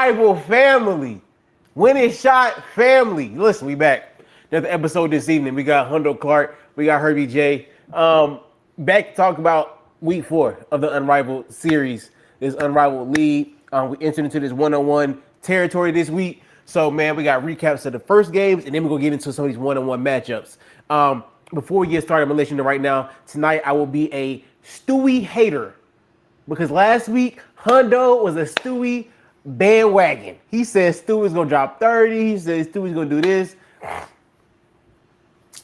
Unrivaled family. Winning shot family. Listen, we back. Another episode this evening. We got Hundo Clark. We got Herbie J. Back to talk about week 4 of the Unrivaled series. This Unrivaled league. We entered into this one-on-one territory this week. So, man, we got recaps of the first games, and then we're going to get into some of these one-on-one matchups. Before we get started, I'm going to let you know right now, tonight I will be a Stewie hater. Because last week, Hundo was a Stewie bandwagon. He said Stewie's going to drop 30. He said Stewie's going to do this.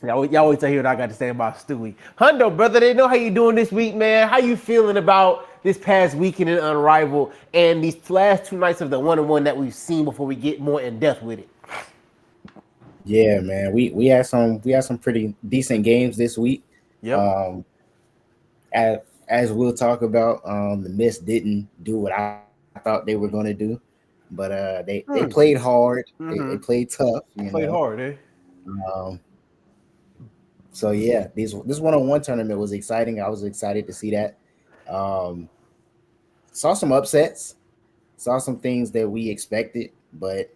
Y'all wait till hear what I got to say about Stewie. Hundo, brother, they know how you doing this week, man. How you feeling about this past weekend in Unrivaled and these last 2 nights of the one-on-one that we've seen before we get more in depth with it? Yeah, man, we had some pretty decent games this week. Yep. As we'll talk about, the Mist didn't do what I thought they were going to do, but they played hard. They played tough. Played hard, eh? So yeah, this one-on-one tournament was exciting. I was excited to see that. Saw some upsets, saw some things that we expected, but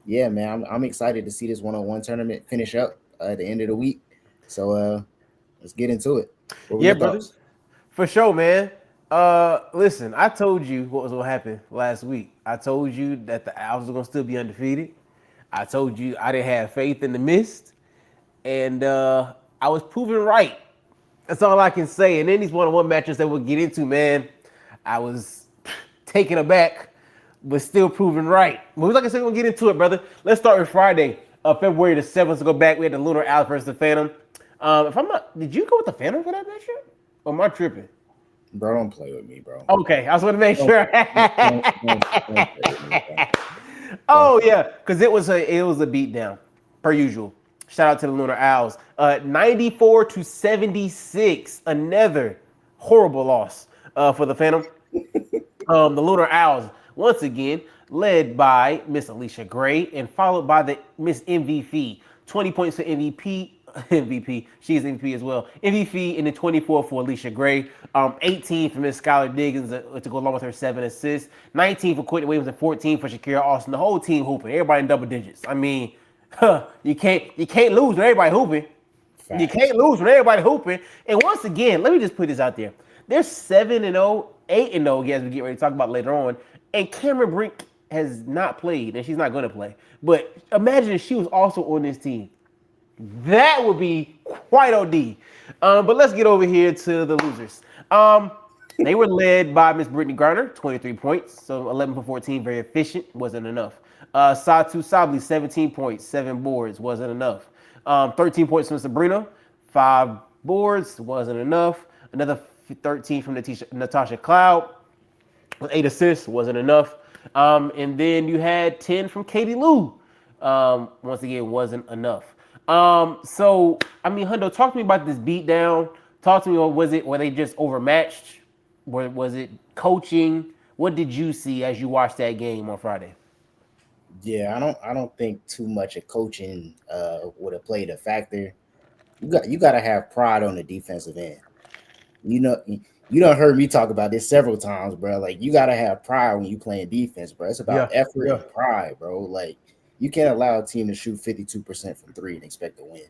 yeah, man, I'm excited to see this one-on-one tournament finish up at the end of the week. So let's get into it. Yeah, brother. For sure, man. Listen, I told you what was going to happen last week. I told you that the Owls were going to still be undefeated. I told you I didn't have faith in the Mist. And I was proven right. That's all I can say. And then these one-on-one matches that we'll get into, man, I was taken aback, but still proven right. But like I said, we'll get into it, brother. Let's start with Friday, February the 7th. To go back, we had the Lunar Owls versus the Phantom. If I'm not, did you go with the Phantom for that matchup? Or am I tripping? Bro, don't play with me, bro. Okay, I just want to make sure. Don't play with me, oh yeah, because it was a beatdown, per usual. Shout out to the Lunar Owls. 94-76. Another horrible loss for the Phantom. The Lunar Owls, once again, led by Miss Alicia Gray and followed by the Miss MVP. 20 points for MVP. She is MVP as well. MVP and then 24 for Alicia Gray. 18 for Miss Skylar Diggins to go along with her 7 assists. 19 for Courtney Williams and 14 for Shakira Austin. The whole team hooping. Everybody in double digits. I mean, you can't lose when everybody hooping. Facts. You can't lose when everybody hooping. And once again, let me just put this out there. They're 7-0, 8-0, as we get ready to talk about later on. And Cameron Brink has not played, and she's not going to play. But imagine if she was also on this team. That would be quite OD. But let's get over here to the losers. They were led by Miss Brittany Garner, 23 points. So 11 for 14, very efficient. Wasn't enough. Satu Sabli, 17 points, 7 boards, wasn't enough. 13 points from Sabrina, 5 boards, wasn't enough. Another 13 from Natasha Cloud, with 8 assists, wasn't enough. And then you had 10 from Katie Lou. Once again, wasn't enough. So, I mean, Hundo, talk to me about this beatdown. Talk to me, were they just overmatched? Was it coaching? What did you see as you watched that game on Friday? Yeah, I don't think too much of coaching would have played a factor. You got to have pride on the defensive end. You done heard me talk about this several times, bro. Like, you got to have pride when you playing defense, bro. It's about effort and pride, bro. Like, you can't allow a team to shoot 52% from 3 and expect to win.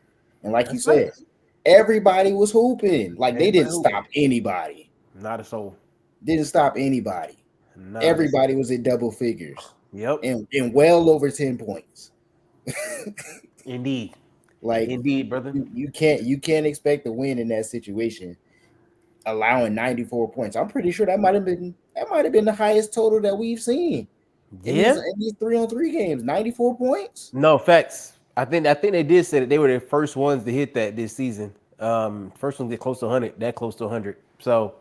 And like you said, everybody was hooping. Like, they didn't stop anybody. Not a soul. Didn't stop anybody. Everybody was in double figures. Yep. And well over 10 points. Indeed. Like, indeed, brother. You can't expect to win in that situation, allowing 94 points. I'm pretty sure that might have been the highest total that we've seen. In these 3-on-3 games, 94 points. No, facts. I think they did say that they were the first ones to hit that this season. First ones get close to 100, that close to 100. So,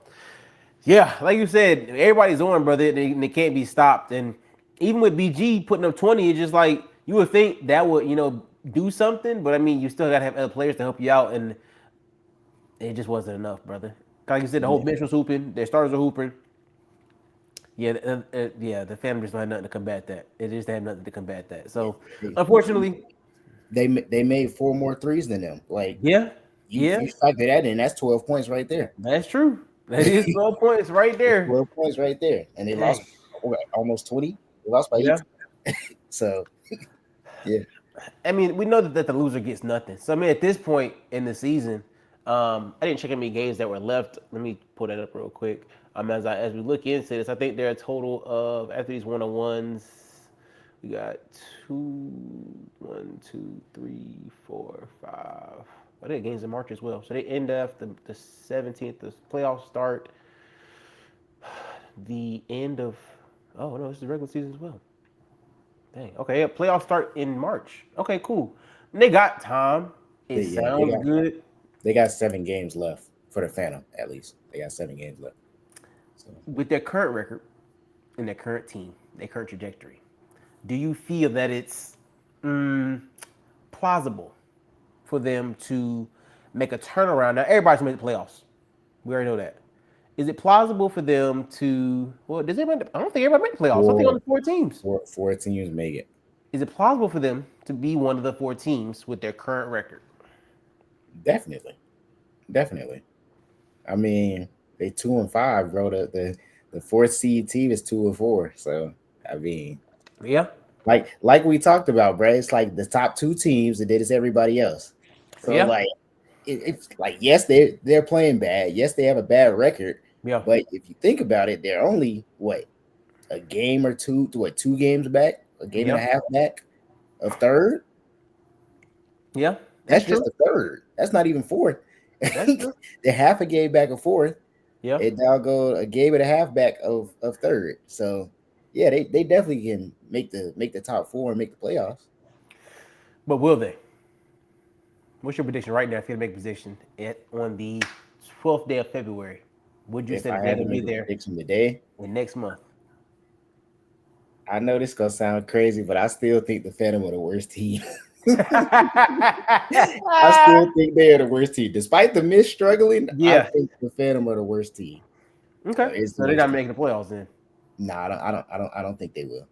yeah, like you said, everybody's on, brother, and they can't be stopped. And even with BG putting up 20, it's just like you would think that would, do something. But, I mean, you still got to have other players to help you out, and it just wasn't enough, brother. Like you said, the whole bench was hooping. Their starters were hooping. Yeah, the Phantom just don't have nothing to combat that. It just had nothing to combat that. So, unfortunately, they made 4 more threes than them. Like, you factor that in, that's 12 points right there. That's true. That is 12 points right there. 12 points right there, and they lost almost 20. We lost by Yeah. 18. So yeah, I mean, we know that the loser gets nothing. So I mean, at this point in the season, I didn't check how many games that were left. Let me pull that up real quick. As we look into this, I think there are a total of after these 1-on-ones, we got two, 1, 2, 3, 4, 5. Oh, they had games in March as well. So they end up the 17th. The playoffs start the end of. Oh no, this is the regular season as well. Dang. Okay, yeah, playoffs start in March. Okay, cool. And they got time. It yeah, sounds good. they got 7 games left for the Phantom at least. They got 7 games left. So With their current record and their current team, their current trajectory, do you feel that it's plausible for them to make a turnaround? Now, everybody's made the playoffs. We already know that. Is it plausible for them to? Well, does everybody? I don't think everybody made the playoffs. I think four, only 4 teams. four teams make it. Is it plausible for them to be one of the 4 teams with their current record? Definitely, definitely. I mean, they 2-5, bro. The fourth seed team is 2-4. So I mean, Yeah, like we talked about, bro. It's like the top 2 teams, and then it's everybody else. So yeah, like it's like yes, they're playing bad. Yes, they have a bad record. yeah, But if you think about it, they're only what a game or two to what 2 games back, a game and yeah, a half back of third. yeah. That's That's true. just a third. That's not even fourth. That's true. They're half a game back of fourth, Yeah. and now go a game and a half back of third. So yeah, they definitely can make the top 4 and make the playoffs. But will they? What's your prediction right now if you had to make a position on the 12th day of February? Would you If say I that they're had to going to be make a there prediction today, in next month? I know this gonna sound crazy, but I still think the Phantom are the worst team. I still think they are the worst team. Despite the Mist struggling, I Yeah. think the Phantom are the worst team. Okay. Is the So they're not worst team. making the playoffs then. Nah, I don't think they will.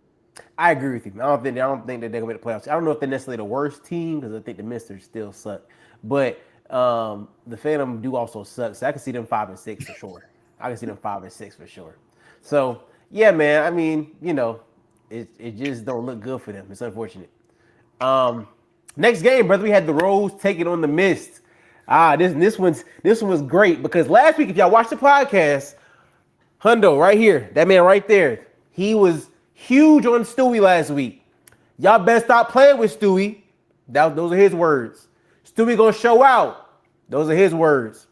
I agree with you. I don't think that they're gonna make the playoffs. I don't know if they're necessarily the worst team because I think the Misters still suck. But the Phantom do also suck. So I can see them 5-6 for sure. I can see them 5-6 for sure. So yeah, man. I mean, it just don't look good for them. It's unfortunate. Next game, brother, we had the Rose taking on the Mist. This one was great because last week, if y'all watched the podcast, Hundo right here, that man right there, he was huge on Stewie last week. Y'all better stop playing with Stewie. Those are his words. Stewie gonna show out. Those are his words.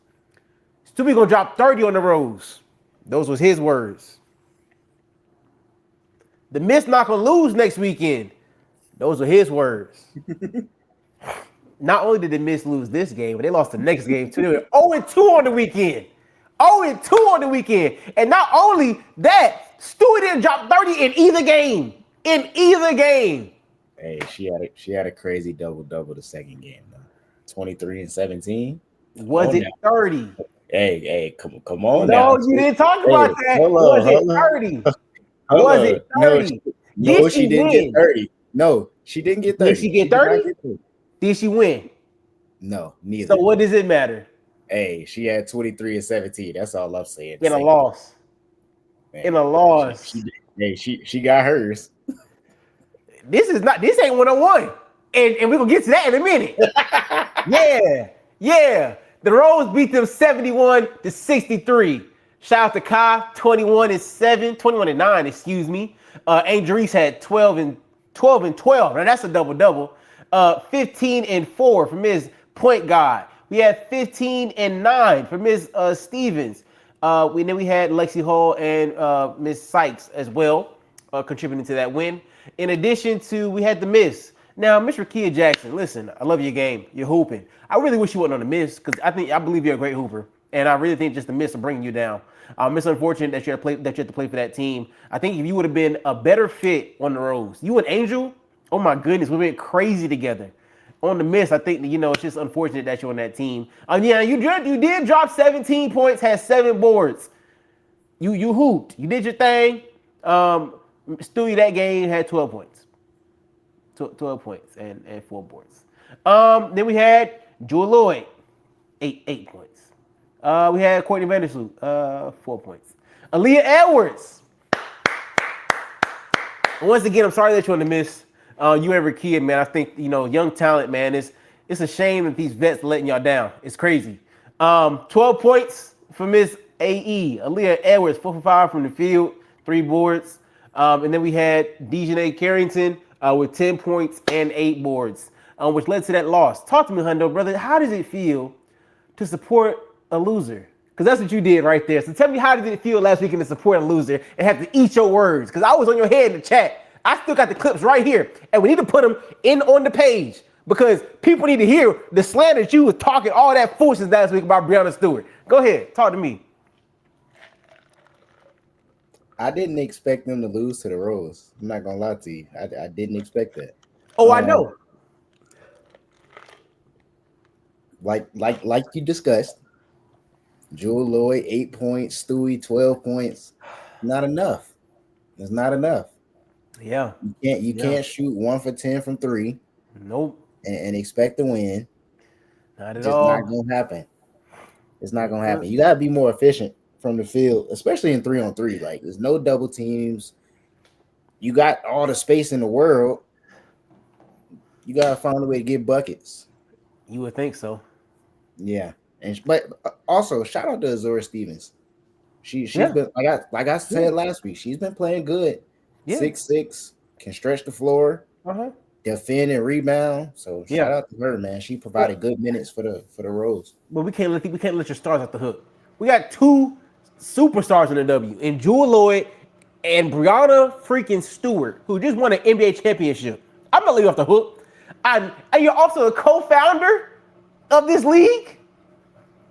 Stewie gonna drop 30 on the Rose. Those was his words. The Mist not gonna lose next weekend. Those are his words. Not only did the Mist lose this game, but they lost the next game too. They were 0-2 on the weekend. 0-2 on the weekend. And not only that, Stewie didn't drop 30 in either game. In either game. Hey, she had a crazy double the second game though. 23 and 17. Come Was on it now. 30? Hey, come on now. No, you didn't talk Hey, about that. Was it 30? hold Was on. it 30? No, Did she she didn't get win? 30. No, she didn't get 30. Did she get Did not 30? get 30. Did she win? No, So neither. what does it matter? Hey, she had 23 and 17. That's all I'm saying. In a loss. In a Man, loss. she got hers. This ain't 101. And we're gonna get to that in a minute. Yeah. The Rose beat them 71-63. Shout out to Kai, 21-9, excuse me. Angel Reese had 12 and 12. Now that's a double-double. 15-4 from his point guard. We had 15-9 from Ms. Stevens. Then we had Lexi Hall and Ms. Sykes as well, contributing to that win. In addition to, we had the Miss. Now, Miss Rakia Jackson, listen, I love your game. You're hooping. I really wish you wasn't on the Miss because I believe you're a great hooper, and I really think just the Miss are bringing you down. It's unfortunate that you have to play for that team. I think if you would have been a better fit on the Rose, you and Angel, oh my goodness, we went crazy together. On the Miss, I think it's just unfortunate that you're on that team. Yeah, you did drop 17 points, had 7 boards. You hooped. You did your thing. Stewie that game had 12 points. 12 points and 4 boards. Then we had Jewel Lloyd, 8 points. We had Courtney Vandersloot, 4 points. Aaliyah Edwards, Once again, I'm sorry that you're on the miss. You ever kid, man. I think young talent, man. It's a shame that these vets letting y'all down. It's crazy. 12 points for Miss AE. Aaliyah Edwards, 4 for 5 from the field, 3 boards. And then we had Dejanay Carrington with 10 points and 8 boards, which led to that loss. Talk to me, Hundo, brother. How does it feel to support a loser? Because that's what you did right there. So tell me, how did it feel last weekend to support a loser and have to eat your words? Because I was on your head in the chat. I still got the clips right here. And we need to put them in on the page because people need to hear the slander that you was talking all that foolishness last week about Breonna Stewart. Go ahead. Talk to me. I didn't expect them to lose to the Rose. I'm not gonna lie to you. I didn't expect that. Oh, I know. Like you discussed, Jewel Lloyd 8 points, Stewie 12 points. Not enough. It's not enough. Yeah. You can't shoot 1 for 10 from 3. Nope. And expect to win. Not at Just all. not gonna happen. It's not gonna happen. You gotta be more efficient from the field, especially in 3-on-3. Like there's no double teams. You got all the space in the world. You gotta find a way to get buckets. You would think so. Yeah, but also shout out to Azura Stevens. She's been like I said last week. She's been playing good. Yeah. 6'6", can stretch the floor, defend and rebound. So shout out to her, man. She provided good minutes for the Rose. But we can't let your stars off the hook. We got 2 superstars in the W, and Jewel Lloyd and Breonna freaking Stewart, who just won an NBA championship. I'm not leaving off the hook. And you're also a co-founder of this league,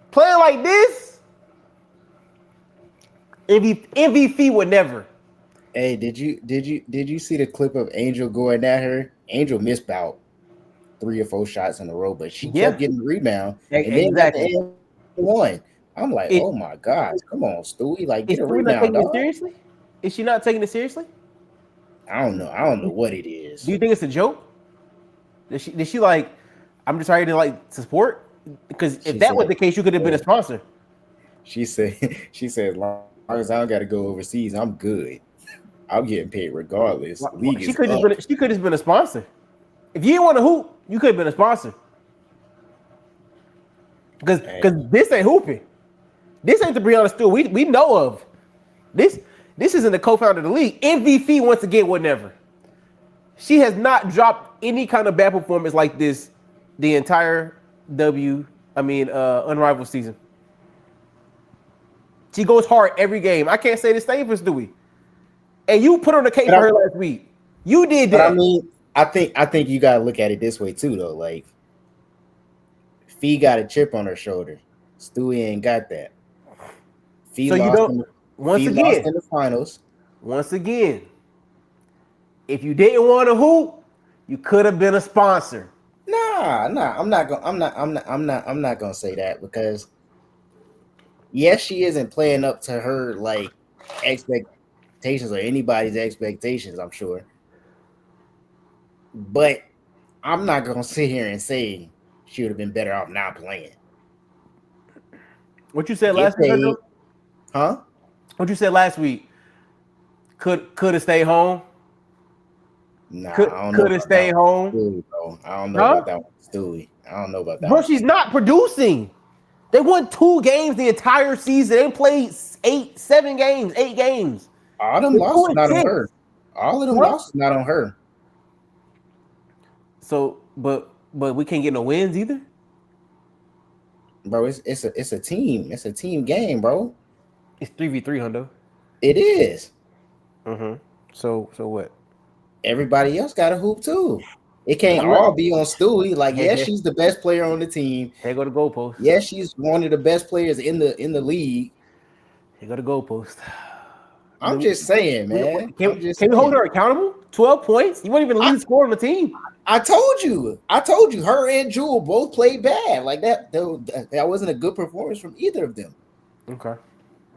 playing like this. MVP would never. Hey, did you see the clip of Angel going at her? Angel missed about 3 or 4 shots in a row, but she kept getting the rebound and then got the end one. I'm like, oh my gosh, come on, Stewie, like get a rebound, dog. Seriously? Is she not taking it seriously? I don't know what it is. Do you think it's a joke? Did she like? I'm just trying to support, because if that was the case, you could have been a sponsor. She said, as long as I don't got to go overseas, I'm good. I'm getting paid regardless. She could have been a sponsor. If you didn't want to hoop, you could have been a sponsor. Because this ain't hooping. This ain't the Breonna Stewart we know of. This isn't the co-founder of the league. MVP once again, whatever. She has not dropped any kind of bad performance like this the entire Unrivaled season. She goes hard every game. I can't say the same for Stewie. And you put on the case for her last week. You did that. But I mean, I think you gotta look at it this way too, though. Like, Fee got a chip on her shoulder. Stewie ain't got that. Fee lost in the finals. Once again, if you didn't want to hoop, you could have been a sponsor. Nah. I'm not gonna say that, because yes, she isn't playing up to her expectations or anybody's expectations, I'm sure. But I'm not gonna sit here and say she would have been better off not playing. What you said last week? Huh? What you said last week? Could have stayed home. Nah, could have stayed home. Stewie, I don't know about that one, Stewie. I don't know about that. Bro, she's not producing. They won 2 games the entire season. They played 8 games. All them losses not on her. All of them losses not on her. So, but we can't get no wins either. Bro, it's a team. It's a team game, bro. It's 3v3, Hundo. It is. So what? Everybody else got a hoop too. It can't all be on Stewie. Like, yes, she's the best player on the team. Here go the goalpost. Yes, she's one of the best players in the league. Here go the goalpost. I'm just saying, man. Can we hold her accountable? 12 points? You weren't even the lead scorer on the team. I told you. Her and Jewel both played bad. Like that wasn't a good performance from either of them. Okay.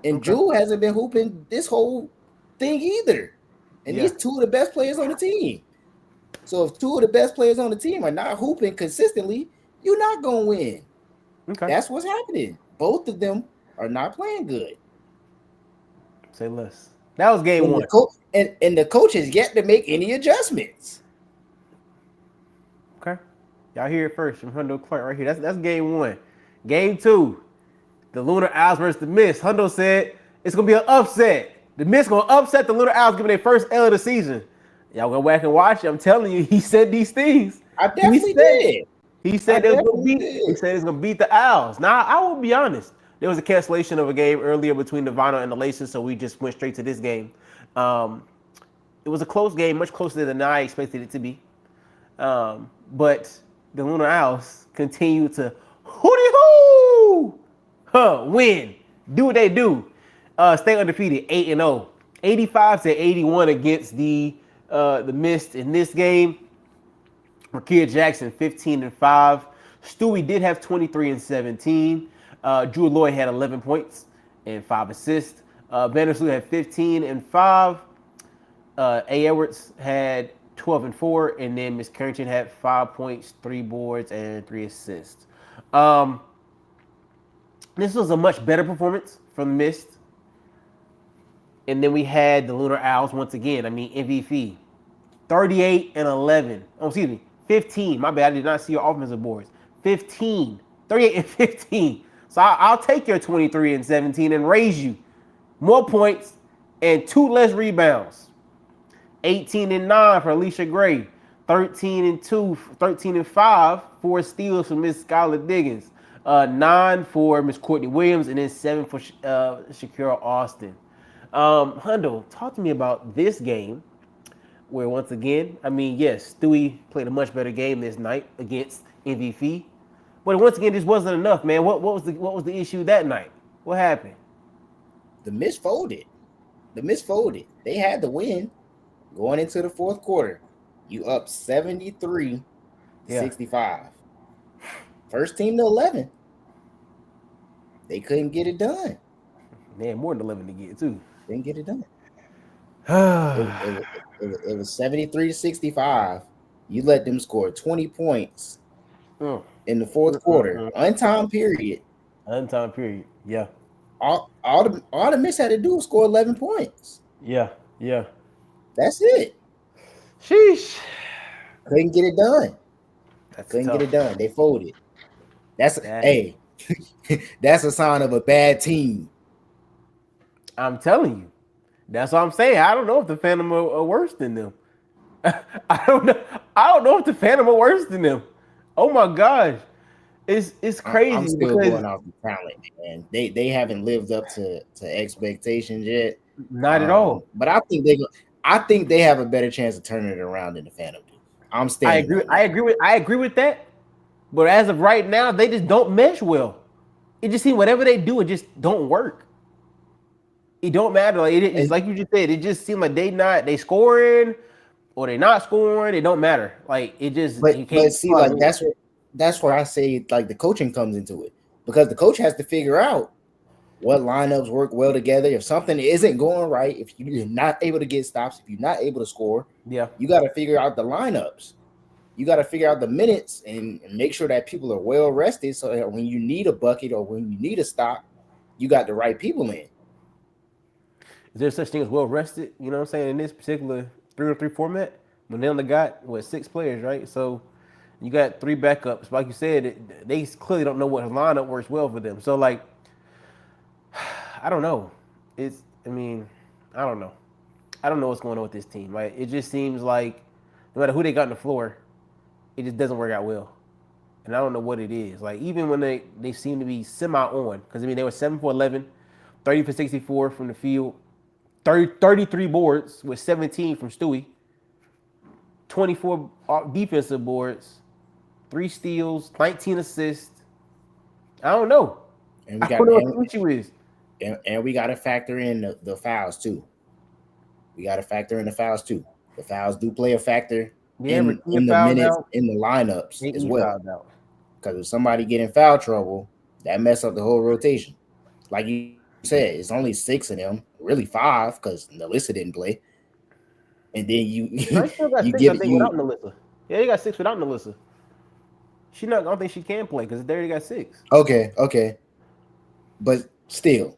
And Jewel hasn't been hooping this whole thing either. And these 2 of the best players on the team. So if 2 of the best players on the team are not hooping consistently, you're not going to win. Okay. That's what's happening. Both of them are not playing good. Say less. That was game And one. the coach has yet to make any adjustments. Okay. Y'all hear it first from Hundo Clark right here. That's game one. Game two, the Lunar Owls versus the Mist. Hundo said it's gonna be an upset. The Mist gonna upset the Lunar Owls, giving their first L of the season. Y'all go back and watch it. I'm telling you, he said these things. I He definitely said did. he I said they was gonna definitely beat. He did. said it's gonna beat the Owls. Now I will be honest. There was a cancellation of a game earlier between the Vinyl and the Laces, so we just went straight to this game. Um, it was a close game, much closer than I expected it to be. But the Lunar Owls continue to hooty hoo, win, do what they do, stay undefeated, 8-0, 85-81 against the Mist in this game. Rakia Jackson 15-5. Stewie did have 23 and 17. Drew Lloyd had 11 points and 5 assists. Vandersloot had 15 and 5. A. Edwards had 12 and 4, and then Miss Carrington had 5 points, 3 boards, and 3 assists. Um, this was a much better performance from Mist. And then we had the Lunar Owls once again. I mean, MVP 38 and 11. Oh, excuse me, 15. My bad. I did not see your offensive boards. 15, 38 and 15. So I'll take your 23 and 17 and raise you more points and 2 less rebounds. 18 and 9 for Alicia Gray. 13 and 2, 13 and 5, 4 steals for Miss Skylar Diggins. 9 for Miss Courtney Williams, and then 7 for Shakira Austin. Hundo, talk to me about this game where once again, I mean, yes, Stewie played a much better game this night against MVP, but once again, this wasn't enough, man. What was the issue that night? What happened? The Mist folded. The Mist folded. They had the win going into the fourth quarter. You up 73-65. Yeah. First team to 11. They couldn't get it done. They had more than 11 to get too. Didn't get it done. It was 73-65. You let them score 20 points in the fourth quarter. Untimed period. Untimed period. Yeah. All the Mist had to do was score 11 points. Yeah. That's it. Sheesh. Couldn't get it done. Couldn't get it done. They folded. Hey, that's a sign of a bad team. I'm telling you. That's what I'm saying. I don't know if the Phantom are worse than them. I don't know if the Phantom are worse than them. Oh my gosh. It's crazy. I'm still going off the talent, man. They haven't lived up to expectations yet. Not at all. But I think they have a better chance of turning it around than the Phantom do. I'm standing. I agree with that. But as of right now, they just don't mesh well. It just seems whatever they do, it just don't work. It don't matter. Like it's like you just said. It just seems like they scoring or they not scoring. It don't matter. Like it just. But see, like that's where I say like the coaching comes into it, because the coach has to figure out what lineups work well together. If something isn't going right, if you're not able to get stops, if you're not able to score, you got to figure out the lineups. You got to figure out the minutes and make sure that people are well rested, so that when you need a bucket or when you need a stop, you got the right people in. Is there such thing as well rested? You know what I'm saying? In this particular 3-on-3 format, when they only got 6 players, right? So you got 3 backups. Like you said, they clearly don't know what lineup works well for them. So like, I don't know. I don't know. I don't know what's going on with this team. Like it just seems like no matter who they got on the floor, it just doesn't work out well. And I don't know what it is. Like even when they seem to be semi on, because I mean they were 7 for 11, 30 for 64 from the field. 33 boards with 17 from Stewie, 24 defensive boards, 3 steals, 19 assists. I don't know. I don't know what the issue is. And we got to factor in the fouls too. The fouls do play a factor in the minutes, in the lineups as well. Because if somebody get in foul trouble, that mess up the whole rotation. Like you said, it's only 6 of them, really 5, because Nalissa didn't play. And then I still got 6, I think, without Nalissa. Yeah, you got 6 without Nalissa. I don't think she can play because they already got 6. Okay. But still,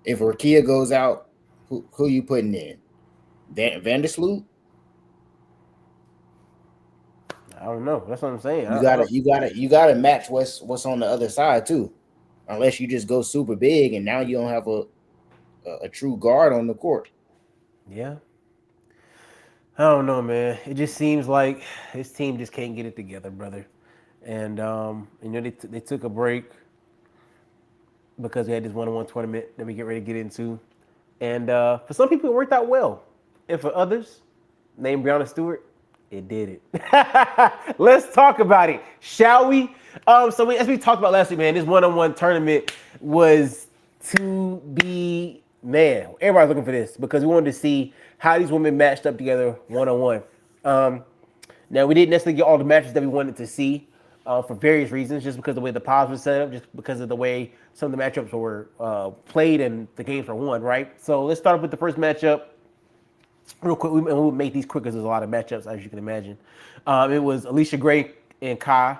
if Rakia goes out, Who you putting in? Vandersloot? I don't know. That's what I'm saying. You gotta match what's on the other side too. Unless you just go super big and now you don't have a true guard on the court. Yeah. I don't know, man. It just seems like his team just can't get it together, brother. And they took a break because we had this one-on-one tournament that we get ready to get into. And for some people, it worked out well, and for others, named Breonna Stewart, it did it. Let's talk about it, shall we? As we talked about last week, man, this one-on-one tournament was to be, man. Everybody's looking for this because we wanted to see how these women matched up together one-on-one. Now, we didn't necessarily get all the matches that we wanted to see for various reasons, just because of the way the pods were set up, just because of the way some of the matchups were played and the games were won, right? So let's start with the first matchup real quick. We'll make these quick because there's a lot of matchups, as you can imagine. It was Alicia Gray and Kai.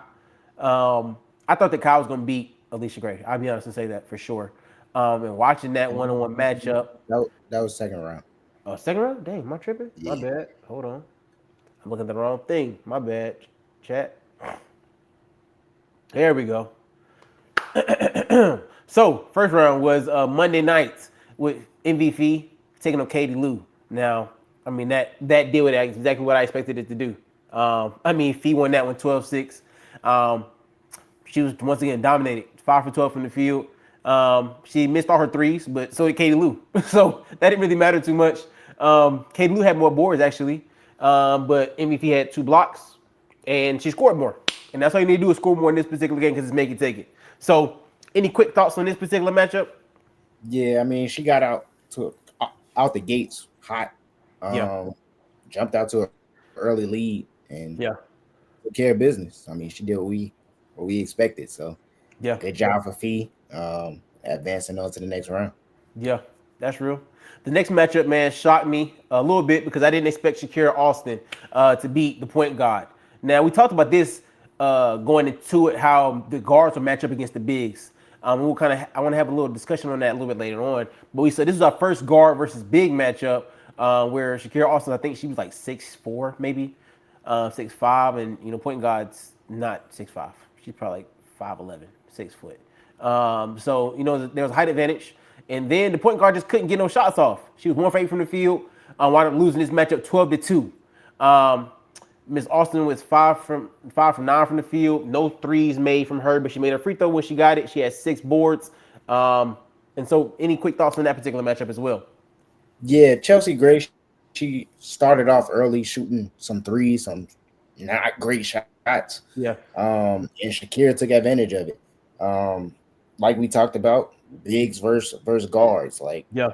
I thought that Kai was going to beat Alicia Gray. I'll be honest and say that for sure. And watching that one-on-one matchup. That was second round. Oh, second round? Dang, am I tripping? My Yeah. bad. Hold on. I'm looking at the wrong thing. My bad. Chat. There we go. So, first round was Monday nights with MVP taking on Katie Lou. Now, I mean, that did what exactly what I expected it to do. Fee won that one 12-6. She was once again dominated, 5 for 12 from the field. She missed all her threes, but so did Katie Lou. So that didn't really matter too much. Katie Lou had more boards actually, but MVP had 2 blocks, and she scored more. And that's all you need to do is score more in this particular game because it's make it take it. So, any quick thoughts on this particular matchup? Yeah, I mean, she got out the gates hot. Yeah. Jumped out to an early lead and Yeah. took care of business. I mean, she did what we expected. So Yeah. good job for Fee. Advancing on to the next round. Yeah, that's real. The next matchup, man, shocked me a little bit because I didn't expect Shakira Austin to beat the point guard. Now, we talked about this going into it, how the guards will match up against the bigs. I want to have a little discussion on that a little bit later on. But we said this is our first guard versus big matchup where Shakira Austin, I think she was like 6'4", maybe 6'5", and point guard's not 6'5". She's probably like 5'11", 6 foot. So there was a height advantage, and then the point guard just couldn't get no shots off. She was 1 for 8 from the field. Wound up losing this matchup 12-2. Miss Austin was 5 from 9 from the field. No threes made from her, but she made a free throw when she got it. She had 6 boards. And so, any quick thoughts on that particular matchup as well? Yeah, Chelsea Gray, she started off early shooting some threes, some not great shots. Yeah. And Shakira took advantage of it. Like we talked about, bigs versus guards. Like, Yeah.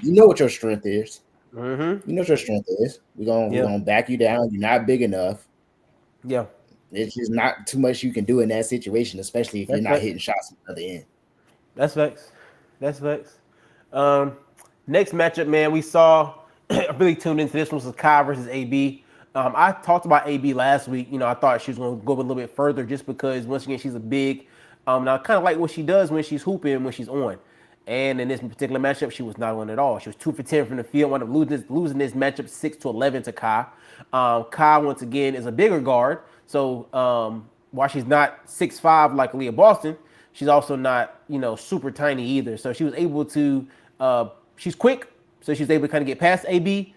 you know what your strength is. Mm-hmm. You know what your strength is. We're gonna back you down. You're not big enough. Yeah. It's just not too much you can do in that situation, especially if you're That's not facts. hitting shots at the other end. That's facts. That's facts. Next matchup, man, we saw. I really tuned into this one. Was Kai versus AB. I talked about AB last week. I thought she was going to go a little bit further just because once again she's a big. And I kind of like what she does when she's hooping, when she's on. And in this particular matchup, she was not on at all. She was 2 for 10 from the field. Wound up losing this matchup 6-11 to Kai. Kai once again is a bigger guard. So while she's not 6'5" like Leah Boston, she's also not super tiny either. So she was able to. She's quick, so she's able to kind of get past AB.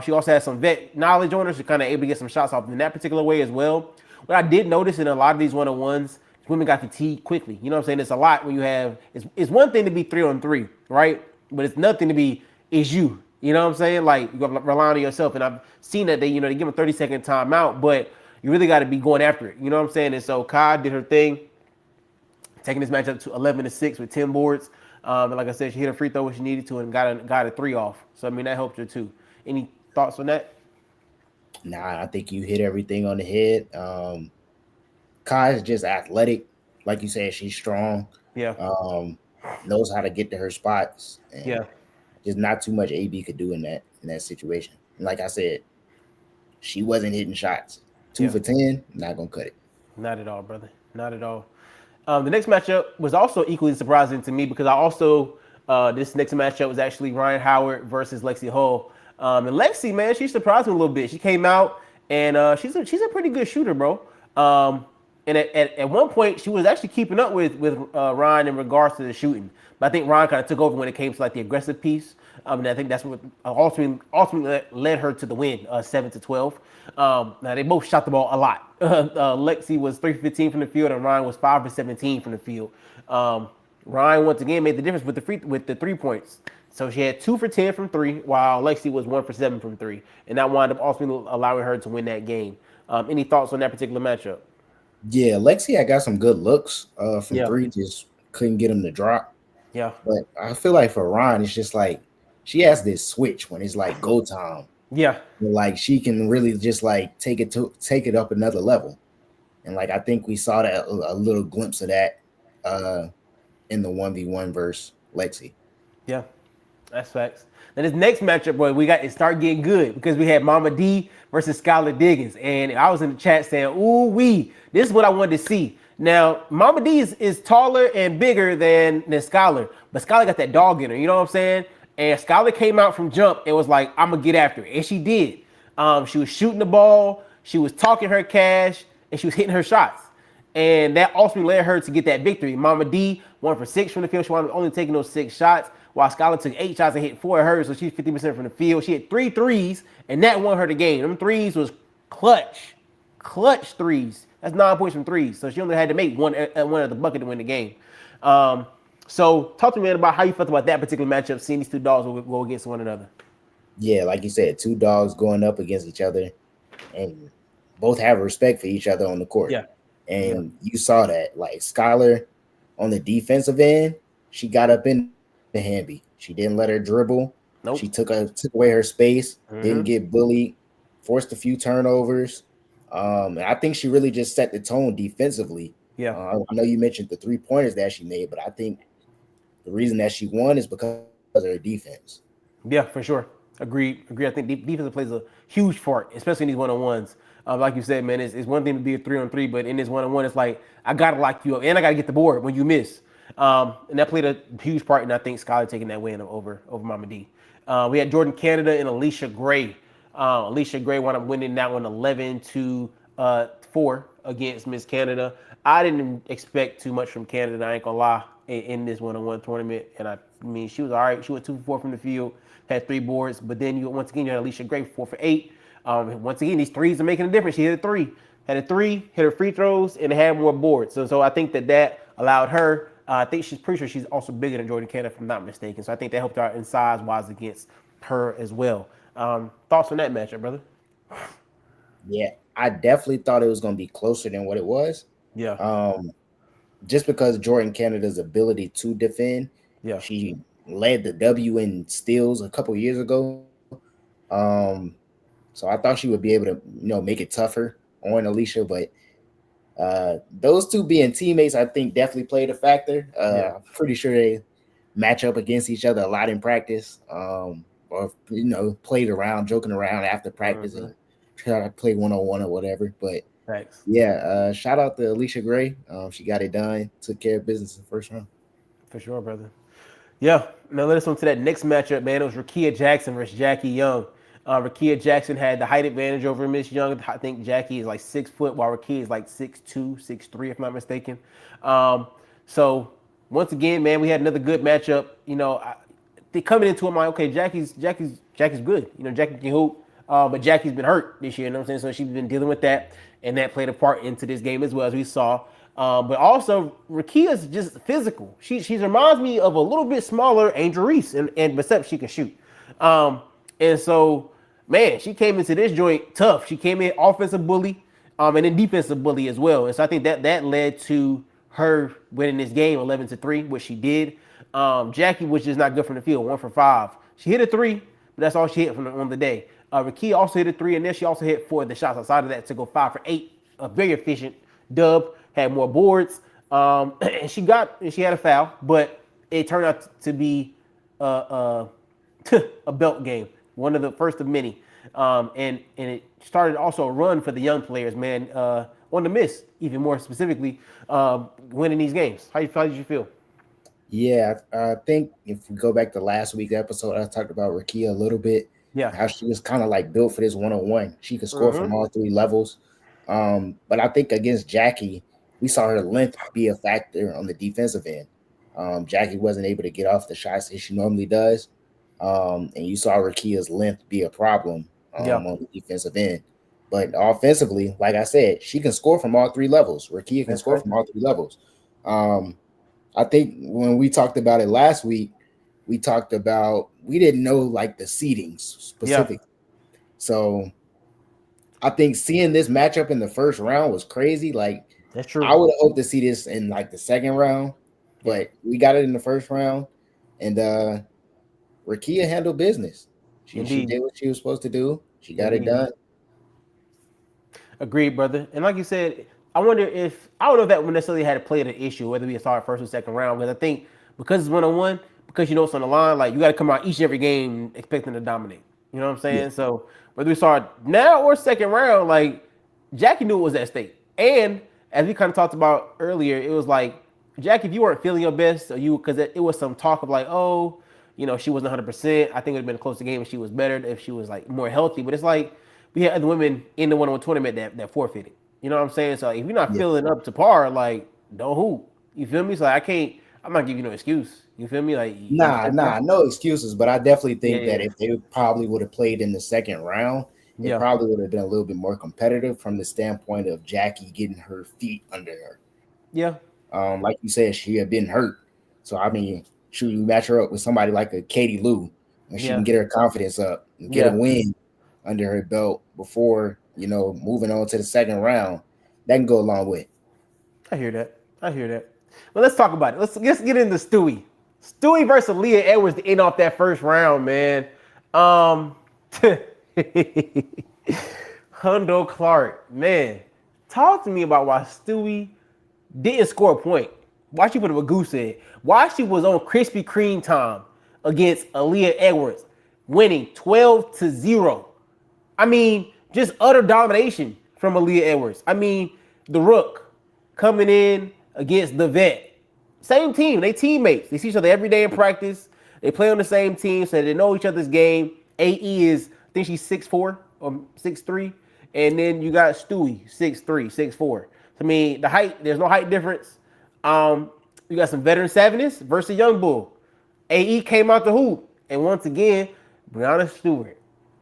She also has some vet knowledge on her. She's kind of able to get some shots off in that particular way as well. What I did notice in a lot of these one-on-ones, women got fatigued quickly. You know what I'm saying? It's a lot when you have. It's one thing to be 3-on-3, right? But it's nothing to be is you. You know what I'm saying? Like you got to rely on yourself. And I've seen that they give them a 30-second timeout, but you really got to be going after it. You know what I'm saying? And so Kai did her thing, taking this matchup to 11-6 with 10 boards. And like I said, she hit a free throw when she needed to and got a 3 off. So I mean that helped her too. Any thoughts on that? Nah, I think you hit everything on the head. Kai is just athletic, like you said. She's strong. Yeah. Knows how to get to her spots. And Yeah. There's not too much AB could do in that situation. And like I said, she wasn't hitting shots. 2 for 10, not gonna cut it. Not at all, brother. Not at all. The next matchup was also equally surprising to me because I also This next matchup was actually Ryan Howard versus Lexi Hull. And Lexi, man, she surprised me a little bit. She came out and she's a pretty good shooter, bro. And at one point, she was actually keeping up with Ryan in regards to the shooting. But I think Ryan kind of took over when it came to like the aggressive piece. And I think that's what ultimately led her to the win, 7-12. Now they both shot the ball a lot. Lexi was 3 for 15 from the field, and Ryan was 5 for 17 from the field. Ryan once again made the difference with the 3 points. So she had 2 for 10 from three, while Lexi was 1 for 7 from three, and that wound up ultimately allowing her to win that game. Any thoughts on that particular matchup? Yeah, Lexi, I got some good looks from Yeah, three, just couldn't get him to drop. yeah, But I feel like for Ryan, it's just like she has this switch when it's like go time. yeah, Like she can really just like take it up another level. And like I think we saw that a little glimpse of that uh in the 1v1 verse Lexi. yeah. That's facts. Now this next matchup, boy, we got it start getting good because we had Mama D versus Skylar Diggins, and I was in the chat saying, "Ooh wee, this is what I wanted to see." Now Mama D is taller and bigger than Skylar, but Skylar got that dog in her. You know what I'm saying? And Skylar came out from jump and was like, "I'm gonna get after it," and she did. She was shooting the ball, she was talking her cash, and she was hitting her shots. And that ultimately led her to get that victory. Mama D 1 for 6 from the field. She wound up only taking those 6 shots, while Skylar took 8 shots and hit 4 of hers. So she's 50% from the field. She hit 3 threes, and that won her the game. Them threes was clutch threes. That's 9 points from threes. So she only had to make one at the bucket to win the game. So talk to me, man, about how you felt about that particular matchup, seeing these two dogs go against one another. Yeah, like you said, two dogs going up against each other and both have respect for each other on the court. Yeah, yeah, And you saw that. Like Skylar on the defensive end, she got up in the Hamby. She didn't let her dribble. She nope. took away her space, didn't Mm-hmm. get bullied, forced a few turnovers. And I think she really just set the tone defensively. Yeah. I know you mentioned the 3 pointers that she made, but I think the reason that she won is because of her defense. Yeah, for sure. Agreed. Agreed. I think defense plays a huge part, especially in these one-on-ones. Like you said, man, it's one thing to be a 3-on-3, but in this one-on-one, it's like I gotta lock you up and I gotta get the board when you miss. And that played a huge part, and I think Skylar taking that win over Mama D. We had Jordan Canada and Alicia Gray. Alicia Gray wound up winning that one 11-4 against Miss Canada. I didn't expect too much from Canada. I ain't gonna lie in this one-on-one tournament, and I mean she was all right. She went 2 for 4 from the field, had 3 boards, but then you once again you had Alicia Gray 4 for 8. Once again, these threes are making a difference. She hit a three, hit her free throws, and had more boards. So I think that allowed her. I think she's pretty sure she's also bigger than Jordan Canada, if I'm not mistaken. So I think that helped her out in size wise against her as well. Thoughts on that matchup, brother? Yeah, I definitely thought it was going to be closer than what it was. Yeah, Um, just because Jordan Canada's ability to defend, yeah, she led the W in steals a couple years ago. Um, so I thought she would be able to, make it tougher on Alicia, but those two being teammates, I think definitely played a factor. yeah. I'm pretty sure they match up against each other a lot in practice, or played around, joking around after practice Mm-hmm. and try to play 1-on-1 or whatever. But Thanks. yeah, shout out to Alicia Gray. She got it done, took care of business in the first round. For sure, brother. Yeah. Now let us on to that next matchup, man. It was Rakia Jackson versus Jackie Young. Rakia Jackson had the height advantage over Miss Young. I think Jackie is like 6 foot, while Rakia is like 6'2", 6'3", if I'm not mistaken. So once again, man, we had another good matchup. Coming into it, I'm like, okay, Jackie's good. Jackie can hoop, but Jackie's been hurt this year. You know what I'm saying? So she's been dealing with that, and that played a part into this game as well, as we saw. But also, Rakia's just physical. She reminds me of a little bit smaller Angel Reese, and except she can shoot. And so, man, she came into this joint tough. She came in offensive bully, and then defensive bully as well. And so I think that led to her winning this game 11-3, which she did. Jackie was just not good from the field, 1 for 5. She hit a three, but that's all she hit on the day. Rakia also hit a three, and then she also hit 4 of the shots outside of that to go 5 for 8. A very efficient dub, had more boards, and she had a foul, but it turned out to be a belt game, one of the first of many, and it started also a run for the young players, man, on the miss, even more specifically, winning these games. How did you feel? Yeah, I think if we go back to last week's episode, I talked about Rakia a little bit, Yeah. how she was kind of like built for this 1-on-1. She could score Mm-hmm. from all three levels. But I think against Jackie, we saw her length be a factor on the defensive end. Jackie wasn't able to get off the shots that she normally does. And you saw Rakia's length be a problem Yeah. on the defensive end. But offensively, like I said, she can score from all three levels. Rakia can That's score right. from all three levels. Um, I think when we talked about it last week, we talked about we didn't know like the seedings Yeah. specific. So I think seeing this matchup in the first round was crazy. Like That's I true. would have hoped to see this in like the second round, Yeah. but we got it in the first round, and Rakia handled business. She Indeed. did what she was supposed to do. She got it Indeed. done. Agreed, brother. And like you said, I wonder if I don't know if that would necessarily had to play an issue whether we start first or second round. Because I think because it's 1-on-1, because you know it's on the line, like you got to come out each and every game expecting to dominate. You know what I'm Yeah, saying? So whether we start now or second round, like Jackie knew it was at stake. And as we kind of talked about earlier, it was like Jackie, if you weren't feeling your best, or you because it was some talk of like, oh, you know, she wasn't 100%. I think it would have been a closer game if she was better, if she was like more healthy. But it's like we had other women in the 1-on-1 tournament that forfeited. You know what I'm saying? So if you're not yeah. feeling up to par, like don't hoop. You feel me? So I can't. I'm not giving you no excuse. You feel me? Like you Nah, feel me? nah, no excuses. But I definitely Yeah, think that yeah, if they probably would have played in the second round, it yeah, probably would have been a little bit more competitive from the standpoint of Jackie getting her feet under her. yeah, Like you said, she had been hurt. So I mean, should you match her up with somebody like a Katie Lou, and she yeah, can get her confidence up and get a yeah. win under her belt before moving on to the second round, that can go a long way. I hear that. I hear that. Well, let's talk about it. Let's get into Stewie. Stewie versus Leah Edwards to end off that first round, man. Um, Hundo Clark, man, talk to me about why Stewie didn't score a point. Why she put up a goose egg. Why she was on Krispy Kreme time against Aaliyah Edwards, winning 12-0. I mean, just utter domination from Aaliyah Edwards. I mean, the Rook coming in against the Vet. Same team. They teammates. They see each other every day in practice. They play on the same team, so they know each other's game. AE is, I think she's 6'4" or 6'3". And then you got Stewie, 6'3", 6'4". I mean, the height, there's no height difference. You got some veteran savviness versus Young Bull. AE came out the hoop. And once again, Brianna Stewart,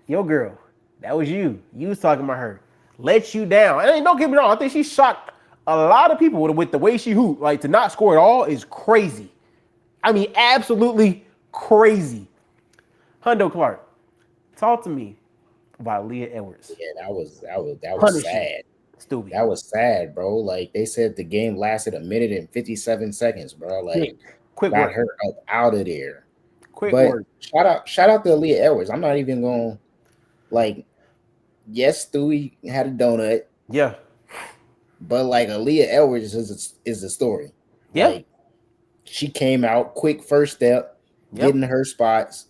your girl, that was you. You was talking about her. Let you down. And don't get me wrong, I think she shocked a lot of people with the way she hooped. Like to not score at all is crazy. I mean, absolutely crazy. Hundo Clark, talk to me about Leah Edwards Yeah, that was punishing sad. Stewie. That was sad, bro. Like they said, the game lasted a minute and 57 seconds, bro. Like Quick got work. her up out of there. Quick But work. shout out to Aaliyah Edwards. I'm not even going like yes, Stewie had a donut, Yeah. but like Aaliyah Edwards is the story. Yeah. Like she came out quick first step, getting Yep. her spots.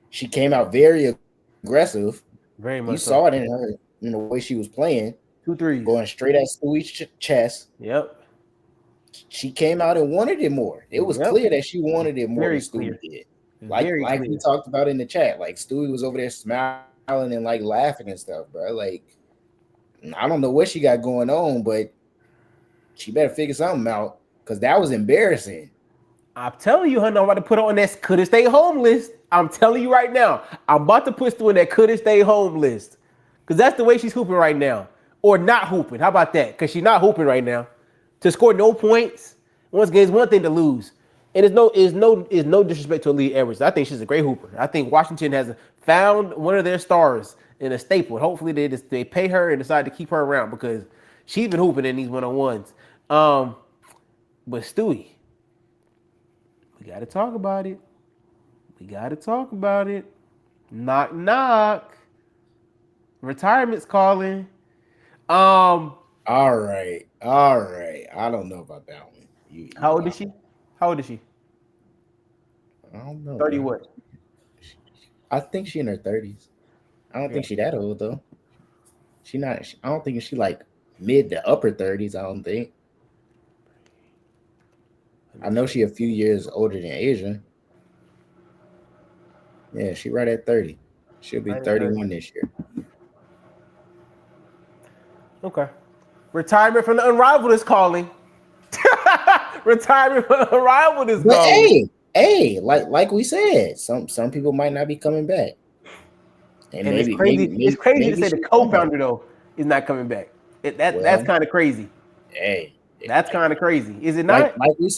She came out very aggressive. You Very saw much it so. in the way she was playing, Two going threes. straight at Stewie's chest. Yep. She came out and wanted it more. It was Yep. clear that she wanted it more than Very Stewie clear. did. Very Like we clear. talked about in the chat, like Stewie was over there smiling and like laughing and stuff, bro. Like I don't know what she got going on, but she better figure something out because that was embarrassing. I'm telling you, honey, I'm about to put her on that could have stayed home list. I'm telling you right now. I'm about to put Stu in that could have stayed home list. Because that's the way she's hooping right now. Or not hooping. How about that? Because she's not hooping right now. To score no points, once again, it's one thing to lose. And it's no disrespect to Lee Edwards. I think she's a great hooper. I think Washington has found one of their stars in a staple. Hopefully they pay her and decide to keep her around because she's been hooping in these one-on-ones. But Stewie, we got to talk about it. We got to talk about it. Knock, knock. Retirement's calling. Um, All right. I don't know about that one. how old is she? How old is she? I don't know, 30 bro. what? I think she in her 30s. I don't Yeah. think she that old though. She not. I don't think she like mid to upper 30s. I don't think. I know she a few years older than Asia. Yeah, she right at 30. She'll be Right at 30. 31 this year. Okay. Retirement from the Unrivaled is calling. Retirement from the Unrivaled is But calling. like we said, some people might not be coming back, and And it's maybe crazy. It's crazy to maybe say the she's done. co-founder though is not coming back. That's Well, kind of crazy. hey, That's kind of crazy. Is it not? like we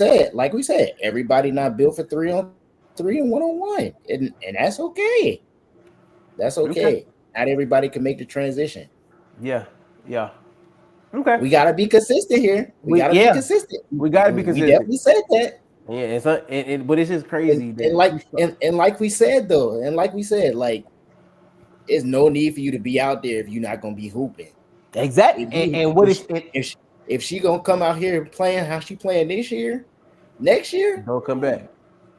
said, everybody not built for 3-on-3 and 1-on-one, and that's okay. That's Okay. okay. Not everybody can make the transition. Yeah. Yeah. Okay. We gotta be consistent here. We We gotta be yeah. consistent. We got to be We consistent. definitely said that. Yeah. But it's just crazy And that like and like we said though, and like we said, like there's no need for you to be out there if you're not gonna be hooping. exact If you and what is it? if she gonna come out here playing how she playing this year, next year, Don't come back.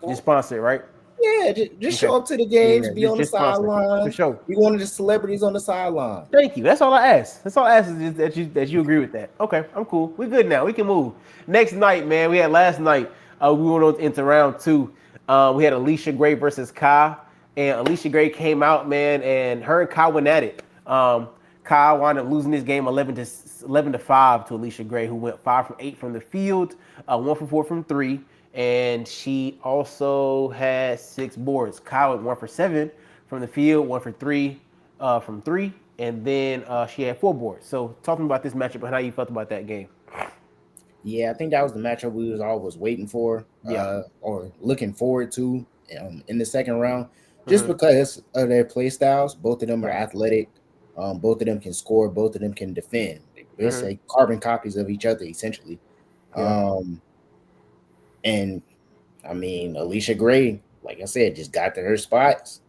Just sponsor it, right? yeah, just Okay. show up to the Yeah. games, be on the Just sponsor for sideline, sure. be one of the celebrities on the sideline. Thank you. That's all I ask. That's all I ask is just that you agree with that. Okay, I'm cool. We're good now. We can move. Next night, man. We had last night. We went on into round two. We had Alicia Gray versus Kai, and Alicia Gray came out, man, and her and Kai went at it. Kai wound up losing this game 11-5 to Alicia Gray, who went 5 from 8 from the field, 1 for 4 from three, and she also had 6 boards. Kai went 1 for 7 from the field, 1 for 3 from three, and then she had 4 boards. So talking about this matchup and how you felt about that game. Yeah, I think that was the matchup we was always waiting for, Yeah. or looking forward to in the second round, just Mm-hmm. because of their play styles. Both of them are Yeah. athletic. Both of them can score. Both of them can defend. They're Mm-hmm. say carbon copies of each other, essentially. Yeah. Um, and I mean, Alicia Gray, like I said, just got to her spots,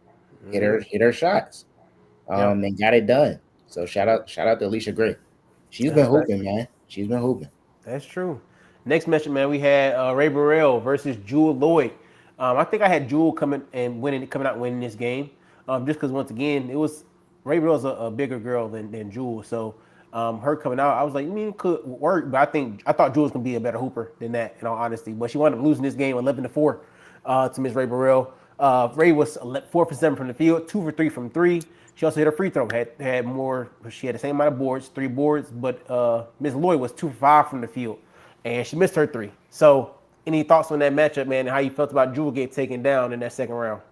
Mm-hmm. hit her shots, Yeah. and got it done. So shout out to Alicia Gray. She's That's been fact. hooping, man. She's been hooping. That's true. Next matchup, man, we had Ray Burrell versus Jewel Lloyd. I think I had Jewel coming out and winning this game. Just because once again, it was Ray Burrell's a bigger girl than Jewel, so her coming out, I was like, it could work, but I thought Jewel was gonna be a better hooper than that, in all honesty. But she wound up losing this game 11-4 to Miss Ray Burrell. Ray was 4 for 7 from the field, 2 for 3 from three. She also hit a free throw. Had more. She had the same amount of boards, 3 boards. But Miss Lloyd was 2 for 5 from the field, and she missed her three. So, any thoughts on that matchup, man? And how you felt about Jewel getting taken down in that second round?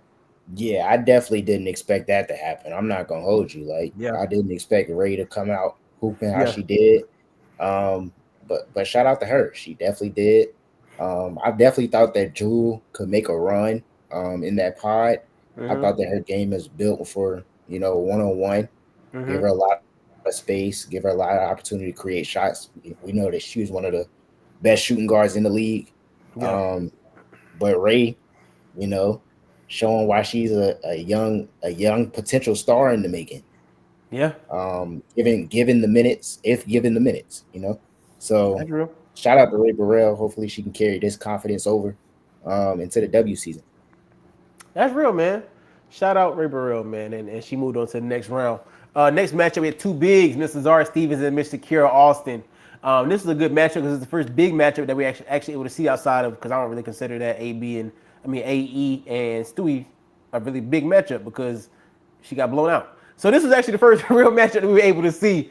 Yeah, I definitely didn't expect that to happen. I'm not gonna hold you. Like Yeah, I didn't expect Ray to come out hooping how yeah, she did. Um, but shout out to her. She definitely did. I definitely thought that Jewel could make a run in that pod. I mhm, thought that her game is built for, 1-on-one. Give mhm, her a lot of space, give her a lot of opportunity to create shots. We know that she was one of the best shooting guards in the league. yeah, Um, but Ray, you know, showing why she's a young potential star in the making. yeah. Given the minutes, if given the minutes. So That's real. shout out to Ray Burrell. Hopefully she can carry this confidence over into the W season. That's real, man. Shout out Ray Burrell, man, and she moved on to the next round. Next matchup, we had two bigs, Mr. Zara Stevens and Mr. Kira Austin. This is a good matchup because it's the first big matchup that we actually able to see outside of, because I don't really consider that AE and Stewie a really big matchup because she got blown out. So this was actually the first real matchup that we were able to see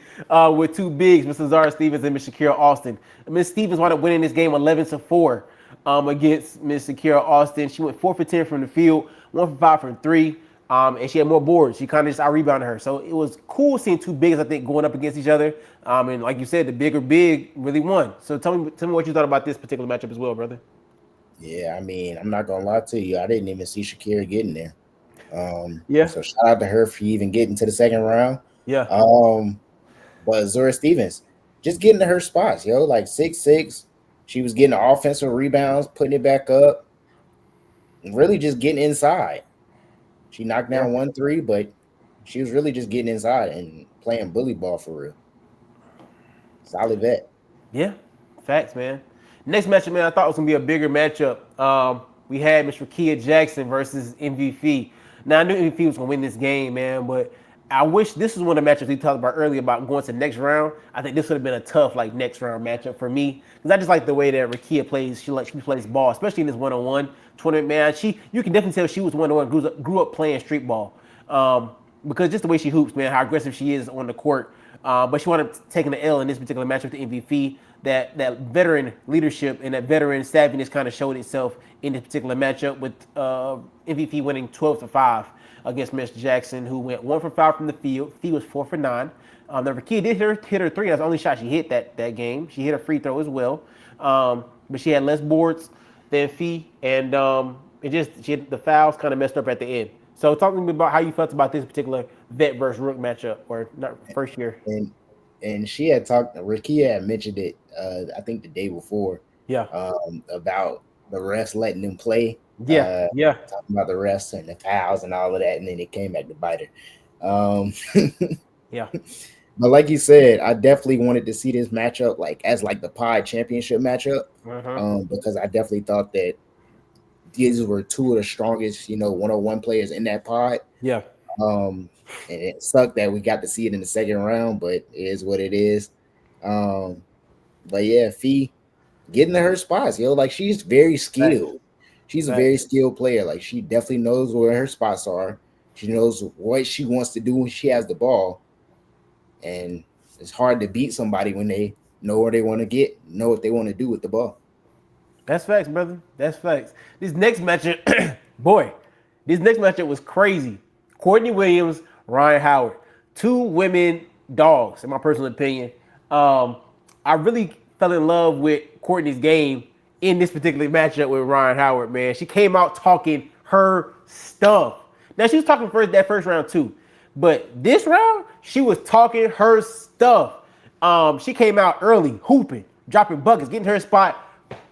with two bigs, Mr. Zara Stevens and Miss Shakira Austin. Miss Stevens wound up winning this game 11-4 against Miss Shakira Austin. She went 4 for 10 from the field, 1 for 5 from three, and she had more boards. She kind of just out rebounded her. So it was cool seeing two bigs, I think, going up against each other. And like you said, the bigger big really won. So tell me what you thought about this particular matchup as well, brother. Yeah, I mean, I'm not gonna lie to you. I didn't even see Shakira getting there. Yeah, So shout out to her for even getting to the second round. yeah, Um, but Zora Stevens just getting to her spots, like 6'6". She was getting the offensive rebounds, putting it back up, and really just getting inside. She knocked yeah, down 1 3, but she was really just getting inside and playing bully ball for real. Solid vet. yeah. Facts, man. Next matchup, man, I thought was gonna be a bigger matchup. We had Miss Rakia Jackson versus MVP. Now I knew MVP was gonna win this game, man, but I wish this was one of the matchups we talked about earlier about going to the next round. I think this would have been a tough like next round matchup for me because I just like the way that Rakia plays. She plays ball, especially in this one-on-one tournament. Man, you can definitely tell she was one of the one grew up playing street ball because just the way she hoops, man, how aggressive she is on the court. But she wound up taking the L in this particular matchup with the MVP. That veteran leadership and that veteran savviness kind of showed itself in this particular matchup with MVP winning 12-5 against Miss Jackson, who went 1 for 5 from the field. Fee was 4 for 9. The Rakia did hit her three. That's the only shot she hit that game. She hit a free throw as well, but she had less boards than Fee, and she had the fouls kind of messed up at the end. So talk to me about how you felt about this particular vet versus rook matchup, or not first year. And she had talked. Rakia had mentioned it. I think the day before. Yeah, About the refs letting them play. yeah, yeah, Talking about the refs and the fouls and all of that, and then it came back to bite her. yeah. But like you said, I definitely wanted to see this matchup like as like the pod championship matchup. Uh-huh. Because I definitely thought that these were two of the strongest, 101 players in that pod. Yeah. Um, and it sucked that we got to see it in the second round, but it is what it is. Um, but yeah, Fee getting to her spots, like she's very Facts. skilled. She's a very Facts. skilled player. Like she definitely knows where her spots are. She knows what she wants to do when she has the ball. And it's hard to beat somebody when they know where they want to get, know what they want to do with the ball. That's facts, brother. That's facts. This next matchup, boy, this next matchup was crazy. Courtney Williams, Ryan Howard, two women dogs, in my personal opinion. I really fell in love with Courtney's game in this particular matchup with Ryan Howard. Man, she came out talking her stuff. Now she was talking that first round too, but this round she was talking her stuff. She came out early, hooping, dropping buckets, getting her spot.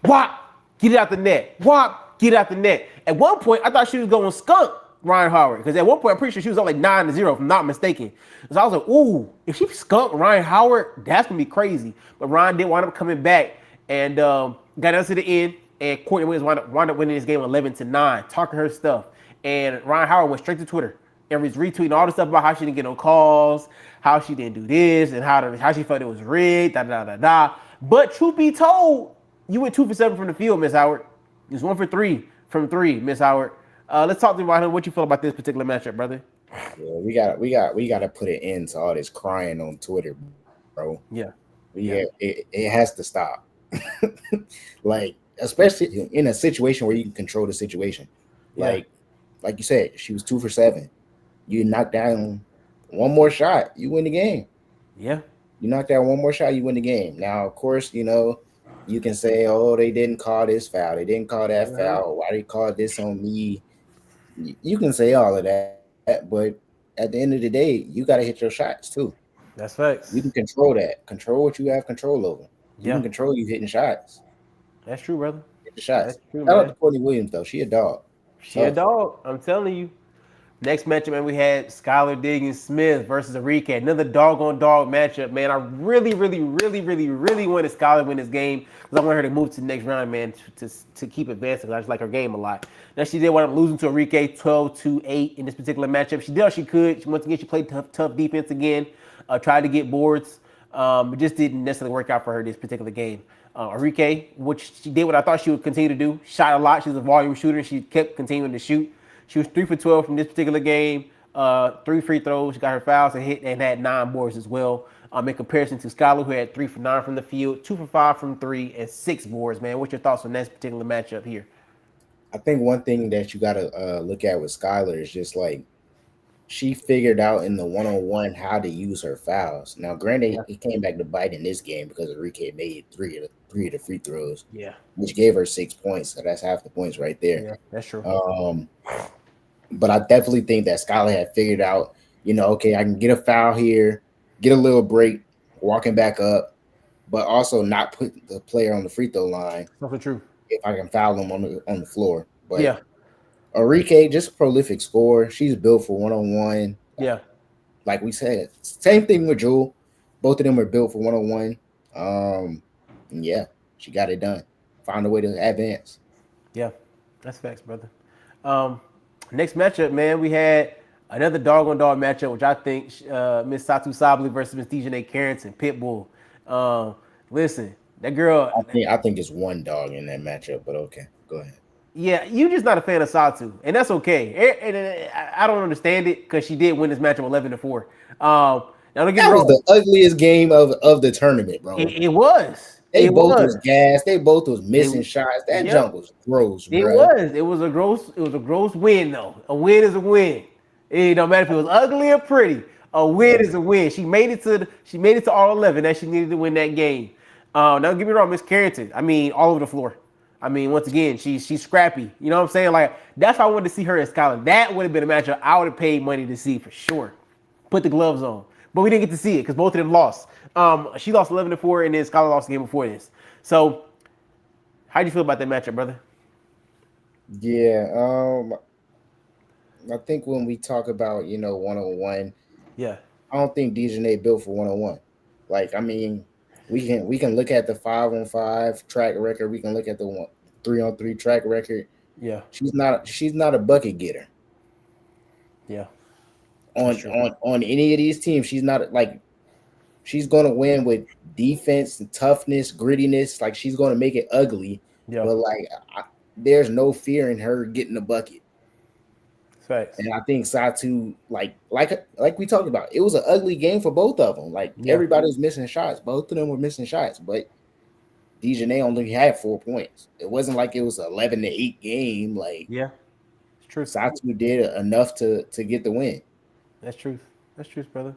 Whop, get it out the net. Whop, get it out the net. At one point, I thought she was going skunk Ryan Howard because at one point, I'm pretty sure she was up like 9-0, if I'm not mistaken. So I was like, ooh, if she skunked Ryan Howard, that's gonna be crazy. But Ryan did wind up coming back and got us to the end. And Courtney Williams wound up winning this game 11-9, talking her stuff. And Ryan Howard went straight to Twitter and was retweeting all the stuff about how she didn't get no calls, how she didn't do this, and how she felt it was rigged, da da da da. But truth be told, you went 2 for 7 from the field, Miss Howard. You was 1 for 3 from three, Miss Howard. Let's talk to you about him. What you feel about this particular matchup, brother? Yeah, we got to put an end to all this crying on Twitter, bro. Yeah, yeah, It has to stop. Like, especially in a situation where you can control the situation. yeah, Like you said, she was 2 for 7. You knock down one more shot, you win the game. yeah, You knock down one more shot, you win the game. Now, of course, you can say, "Oh, they didn't call this foul. They didn't call that uh-huh. foul. Why they called this on me?" You can say all of that, but at the end of the day, you got to hit your shots too. That's You can facts. control that. Control what you have control over. You can Yeah, control you hitting shots. that's true, brother. Hit the shots. That's true, Shout out to man. Courtney Williams though. She a dog. She a Tough. dog. I'm telling you. Next matchup, man, we had Skylar Diggins Smith versus Enrique. Another dog on dog matchup, man. I really, really, really, really, really wanted Skylar to win this game because I want her to move to the next round, man, to keep advancing. I just like her game a lot. Now she did wind up losing to Enrique 12-8 in this particular matchup. She did all she could. Once again, she played tough defense again. Tried to get boards. It just didn't necessarily work out for her this particular game. Enrique, which she did what I thought she would continue to do, shot a lot. She's a volume shooter. She kept continuing to shoot. She was 3 for 12 from this particular game. 3 free throws. She got her fouls and had 9 boards as well. In comparison to Skylar, who had 3 for 9 from the field, 2 for 5 from three, and 6 boards. Man, what's your thoughts on this particular matchup here? I think one thing that you got to look at with Skylar is just like she figured out in the one-on-one how to use her fouls. Now, granted, Yeah, it came back to bite in this game because Enrique made three of the free throws, yeah, which gave her 6 points. So that's half the points right there. yeah. That's true. Um, but I definitely think that Skylar had figured out, okay, I can get a foul here, get a little break, walking back up, but also not put the player on the free throw line Also true. if I can foul them on the floor. But Yeah, Enrique, just a prolific scorer. She's built for one-on-one. yeah, Like we said, same thing with Jewel. Both of them are built for one-on-one. And yeah, she got it done. Found a way to advance. yeah. That's facts, brother. Um, Next matchup, man, we had Another dog on dog matchup, which I think Miss Satu Sabli versus Miss Dejanay Carrington, Pitbull. Um, listen, that girl. I think it's one dog in that matchup, but okay, go ahead. Yeah, you just not a fan of Satu, and that's okay. I don't understand it because she did win this matchup 11-4. Now don't get me That was wrong, the ugliest game of the tournament, bro. it was, They it both was was. gas. They both was They, missing shots. That yep, junk was gross, it bro. was. It was a gross win though. A win is a win. It don't matter if it was ugly or pretty. A win is a win. She made it to all 11 that she needed to win that game. Now don't get me wrong, Miss Carrington. I mean, all over the floor. I mean, once again, she's scrappy. You know what I'm saying? Like that's why I wanted to see her and Skylar. That would have been a matchup I would have paid money to see for sure. Put the gloves on, but we didn't get to see it because both of them lost. She lost 11-4, and then Skylar lost the game before this. So, how do you feel about that matchup, brother? Yeah, I think when we talk about 101, Yeah, I don't think Dejanay built for 101. Like, I mean, we can look at the 5-on-5 track record. We can look at the 3-on-3 track record. yeah, She's not a bucket getter yeah. That's on true. on any of these teams. She's not like she's gonna win with defense and toughness, grittiness. Like she's gonna make it ugly, Yeah, but like there's no fear in her getting a bucket. facts. And I think Satu, like we talked about, it was an ugly game for both of them. Like Yeah, everybody was missing shots. Both of them were missing shots, but Dejanay only had 4 points. It wasn't like it was an 11-8 game. Like yeah. It's truth. Satu did enough to get the win. That's truth. That's truth, brother.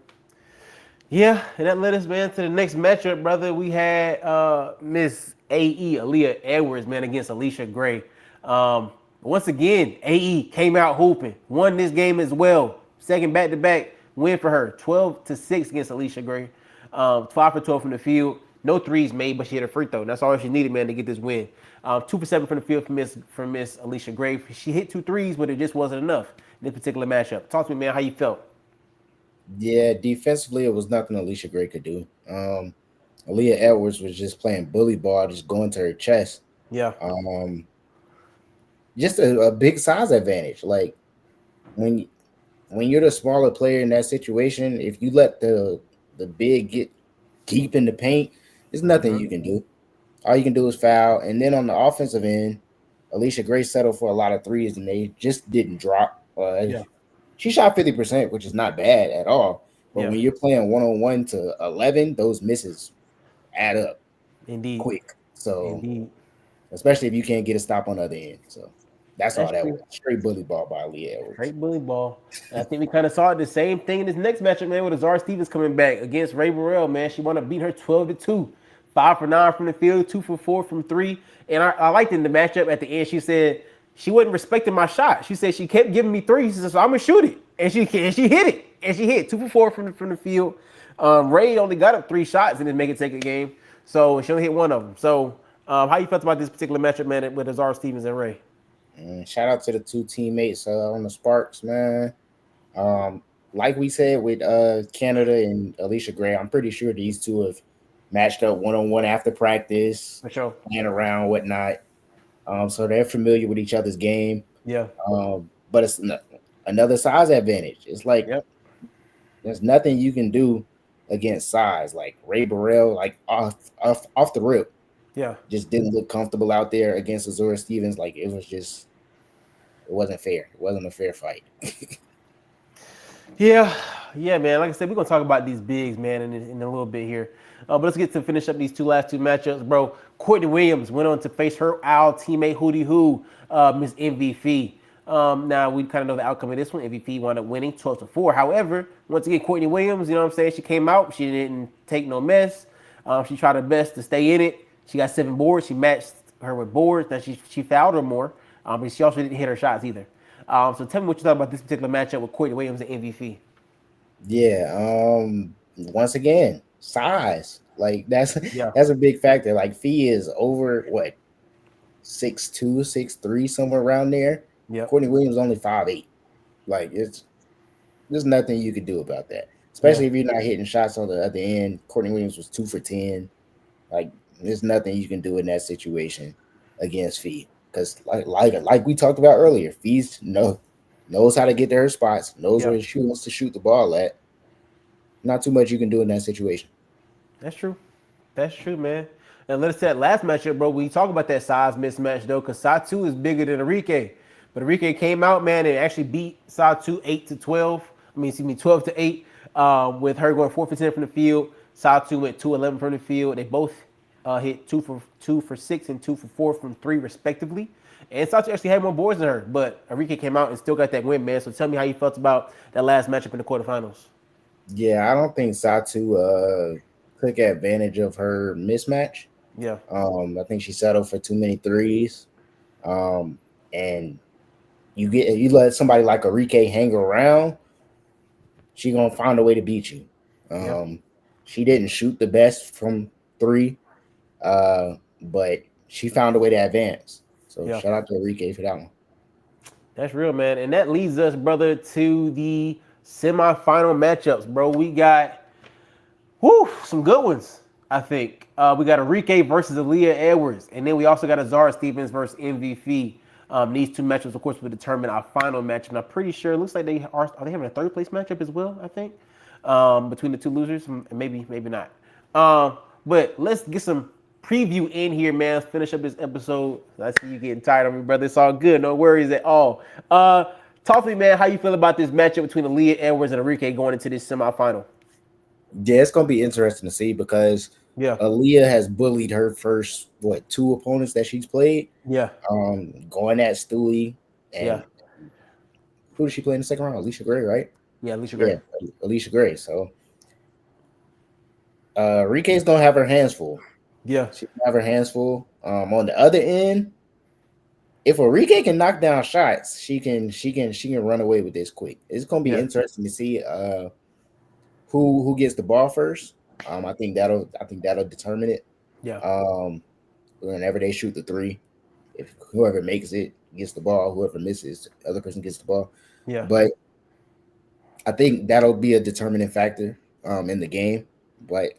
Yeah, and that led us, man, to the next matchup, brother. We had Miss AE, Aaliyah Edwards, man, against Alicia Gray. Once again, AE came out hooping, won this game as well. Second back-to-back win for her, 12-6 against Alicia Gray. 5 for 12 from the field. No threes made, but she hit a free throw. That's all she needed, man, to get this win. 2 for 7 from the field from Miss Alicia Gray. She hit 2 threes, but it just wasn't enough in this particular matchup. Talk to me, man, how you felt? Yeah, defensively, it was nothing Alicia Gray could do. Aaliyah Edwards was just playing bully ball, just going to her chest. Yeah, Um, just a big size advantage. Like when when you're the smaller player in that situation, if you let the big get deep in the paint, there's nothing you can do. All you can do is foul. And then on the offensive end, Alicia Gray settled for a lot of threes, and they just didn't drop. yeah, She shot 50%, which is not bad at all. But yeah. when you're playing 1-on-1 to 11, those misses add up Indeed. quick. So Indeed. especially if you can't get a stop on the other end. So that's all That's that true. was. Straight bully ball by Lee Edwards. Great bully ball. And I think we kind of saw the same thing in this next matchup, man, with Azar Stevens coming back against Ray Burrell, man. She wanted to beat her 12-2. 5 for 9 from the field, 2 for 4 from three. And I liked in the matchup at the end, she said she wasn't respecting my shot. She said she kept giving me threes. She said, so I'm gonna shoot it. And she hit it. And she hit 2 for 4 from the field. Ray only got up 3 shots in this make it take a game. So she only hit one of them. So how you felt about this particular matchup, man, with Azar Stevens and Ray? Shout out to the two teammates on the Sparks, man. Um, like we said with Canada and Alicia Gray, I'm pretty sure these two have matched up 1-on-1 after practice, For sure. playing around, whatnot. So they're familiar with each other's game. Yeah. But it's another size advantage. It's like Yep. there's nothing you can do against size. Like Ray Burrell, like off the rip, Yeah. just didn't look comfortable out there against Azura Stevens. Like it wasn't fair. It wasn't a fair fight. Yeah, yeah, man. Like I said, we're gonna talk about these bigs, man, in a little bit here. But let's get to finish up these last two matchups, bro. Courtney Williams went on to face her owl teammate Hootie Who, Miss MVP. Now we kind of know the outcome of this one. MVP wound up winning 12-4. However, once again, Courtney Williams, you know what I'm saying? She came out. She didn't take no mess. She tried her best to stay in it. She got 7 boards. She matched her with boards. Now she fouled her more, but she also didn't hit her shots either. So tell me what you thought about this particular matchup with Courtney Williams and MVP. Yeah. Once again, size. Like that's Yeah, that's a big factor. Like Fee is over what 6'2", 6'3", somewhere around there. yep, Courtney Williams only 5'8". Like there's nothing you could do about that. yeah, Especially if you're not hitting shots on the other end. Courtney Williams was 2 for 10. Like there's nothing you can do in that situation against Fee. Because like we talked about earlier, Fee's knows how to get to her spots, knows Yeah, where she wants to shoot the ball at. Not too much you can do in that situation. that's true. That's true, man. And let's say that last matchup, bro. We talk about that size mismatch though, because Satu is bigger than Enrique. But Enrique came out, man, and actually beat Satu 8-12. I mean, excuse me, 12-8. With her going 4 for 10 from the field. Satu went 2-11 from the field. They both hit 2 for 6 and 2 for 4 from three, respectively. And Satu actually had more boards than her, but Enrique came out and still got that win, man. So tell me how you felt about that last matchup in the quarterfinals. Yeah, I don't think Satu took advantage of her mismatch. Yeah, I think she settled for too many threes. Um, and you let somebody like Enrique hang around, she gonna find a way to beat you. yeah, Um, she didn't shoot the best from three, but she found a way to advance. So yeah. shout out to Enrique for that one. That's real, man. And that leads us, brother, to the semifinal matchups, bro. We got some good ones, I think. We got Enrique versus Aaliyah Edwards. And then we also got Azara Stevens versus MVP. These two matchups, of course, will determine our final match. And I'm pretty sure it looks like are they having a third place matchup as well, I think. Between the two losers. Maybe not. But let's get some preview in here, man. Let's finish up this episode. I see you getting tired of me, brother. It's all good. No worries at all. Talk to me, man. How you feel about this matchup between Aaliyah Edwards and Enrique going into this semifinal? Yeah, it's gonna be interesting to see because Yeah, Aaliyah has bullied her first two opponents that she's played. yeah, Going at Stewie yeah, and who did she play in the second round? Alicia Gray, right? yeah. Alicia Gray. Yeah, Alicia Gray. So Enrique's gonna have her hands full. Yeah, She's gonna have her hands full. On the other end, if Enrique can knock down shots, she can run away with this quick. It's gonna be yeah, interesting to see who gets the ball first. I think that'll determine it. yeah, Um, whenever they shoot the three, if whoever makes it gets the ball, whoever misses, the other person gets the ball. yeah. But I think that'll be a determining factor in the game. But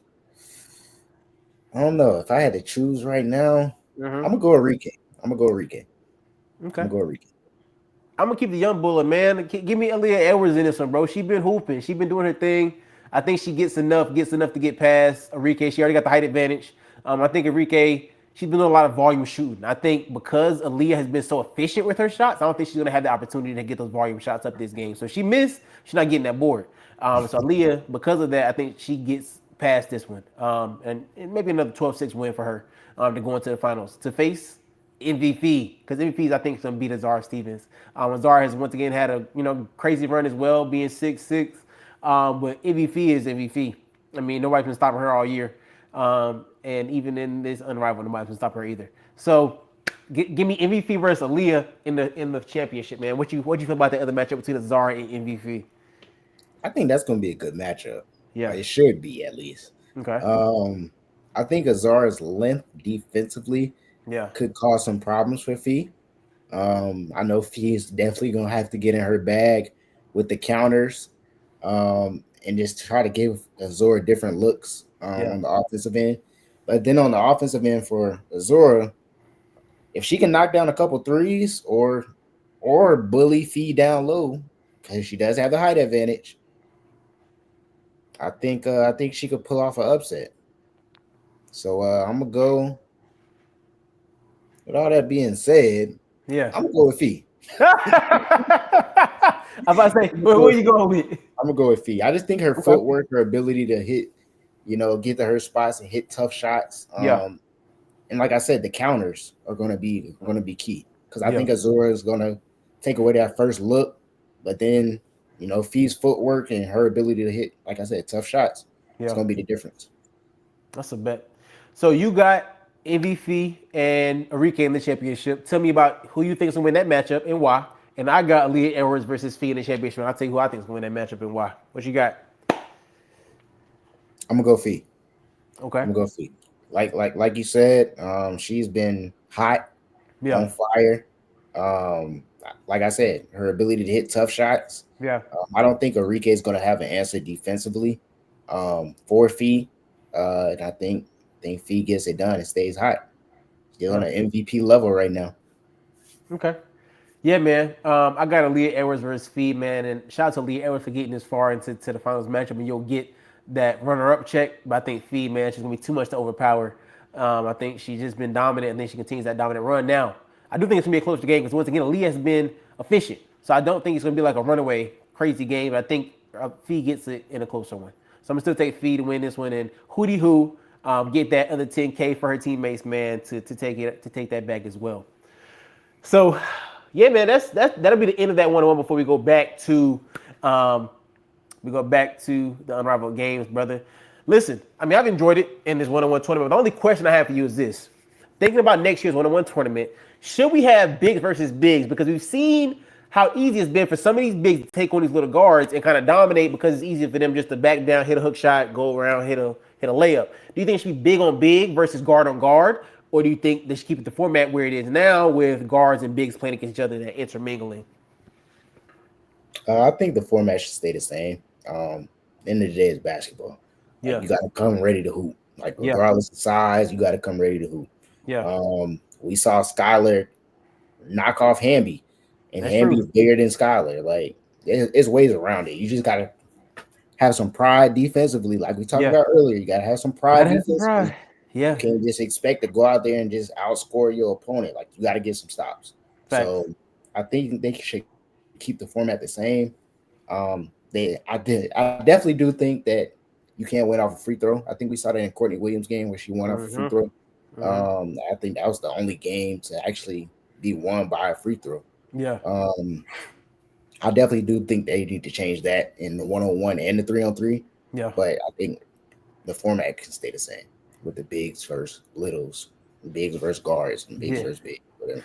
I don't know if I had to choose right now. I'm Mm-hmm. gonna go Enrique. I'm gonna go Enrique. I'm Okay. gonna go Enrique. I'm gonna keep the young bullet, man. Give me Aaliyah Edwards in this one, bro. She been hooping. She been doing her thing. I think she gets enough to get past Enrique. She already got the height advantage. I think Enrique, she's been doing a lot of volume shooting. I think because Aaliyah has been so efficient with her shots, I don't think she's gonna have the opportunity to get those volume shots up this game. So if she missed, she's not getting that board. So Aaliyah, because of that, I think she gets past this one. And maybe another 12-6 win for her to go into the finals. To face MVP, because MVP's I think is gonna beat Azara Stevens. Azara has once again had a crazy run as well, being 6'6". But MVP is MVP. I mean, nobody's been stopping her all year, and even in this unrivaled, nobody's been stopping her either. So, give me MVP versus Aaliyah in the championship, man. What you feel about the other matchup between Azara and MVP? I think that's gonna be a good matchup. Yeah. It should be at least. Okay. Um, I think Azara's length defensively Yeah. could cause some problems for Fee. I know Fee's definitely gonna have to get in her bag with the counters, and just try to give Azora different looks Yeah. on the offensive end. But then on the offensive end for Azora, if she can knock down a couple threes or bully Fee down low, because she does have the height advantage, I think she could pull off an upset. So I'm gonna go. With all that being said, Yeah. I'm gonna go with Fee. I'm about to say, I'm gonna go where with you going with? I'm gonna go with Fee. I just think her Okay. footwork, her ability to hit, get to her spots and hit tough shots. Yeah. And like I said, the counters are gonna be key because I Yeah. think Azura is gonna take away that first look, but then Fee's footwork and her ability to hit, like I said, tough shots. It's Yeah. gonna be the difference. That's a bet. So you got MVP and Enrique in the championship. Tell me about who you think is gonna win that matchup and why. And I got Aaliyah Edwards versus Fee in the championship. I'll tell you who I think is gonna win that matchup and why. What you got? I'm gonna go Fee. Okay. I'm gonna go Fee. Like you said, she's been hot Yeah. on fire. Um, like I said, her ability to hit tough shots. Yeah. I don't think Enrique is going to have an answer defensively for Fee. And I think Fee gets it done and stays hot. Still on Yeah. an MVP level right now. Okay. Yeah, man. I got a Leah Edwards versus Fee, man, and shout out to Leah Edwards for getting this far into the finals matchup, and you'll get that runner-up check. But I think Fee, man, she's gonna be too much to overpower. I think she's just been dominant, and then she continues that dominant run. Now, I do think it's gonna be a closer game because once again, Leah has been efficient, so I don't think it's gonna be like a runaway crazy game. I think Fee gets it in a closer one. So I'm gonna still take Fee to win this one, and Hootie Who get that other 10K for her teammates, man, to take that back as well. So, yeah, man, that'll be the end of that 1-on-1 before um, we go back to the Unrivaled games, brother. Listen, I mean, I've enjoyed it in this 1-on-1 tournament. But the only question I have for you is this: thinking about next year's 1-on-1 tournament, should we have bigs versus bigs? Because we've seen how easy it's been for some of these bigs to take on these little guards and kind of dominate because it's easier for them just to back down, hit a hook shot, go around, hit a layup. Do you think it should be big on big versus guard on guard? Or do you think they should keep it the format where it is now with guards and bigs playing against each other that intermingling? I think the format should stay the same. End of the day, it's basketball. Like Yeah, you got to come ready to hoop. Like yeah, regardless of size, you got to come ready to hoop. yeah. We saw Skylar knock off Hamby, and That's Hamby true. is bigger than Skylar. Like there's ways around it. You just got to have some pride defensively, like we talked Yeah, about earlier. You got to have some pride gotta have some defensively. pride. You Yeah, can't just expect to go out there and just outscore your opponent. Like you got to get some stops. facts. So I think they should keep the format the same. I definitely do think that you can't win off a free throw. I think we saw that in Courtney Williams' game where she won off a free Mm-hmm. throw. Mm-hmm. I think that was the only game to actually be won by a free throw. Yeah, Um, I definitely do think they need to change that in the 1-on-1 and the 3-on-3. yeah. But I think the format can stay the same with the bigs versus littles, bigs versus guards, and bigs Yeah. versus big. Whatever.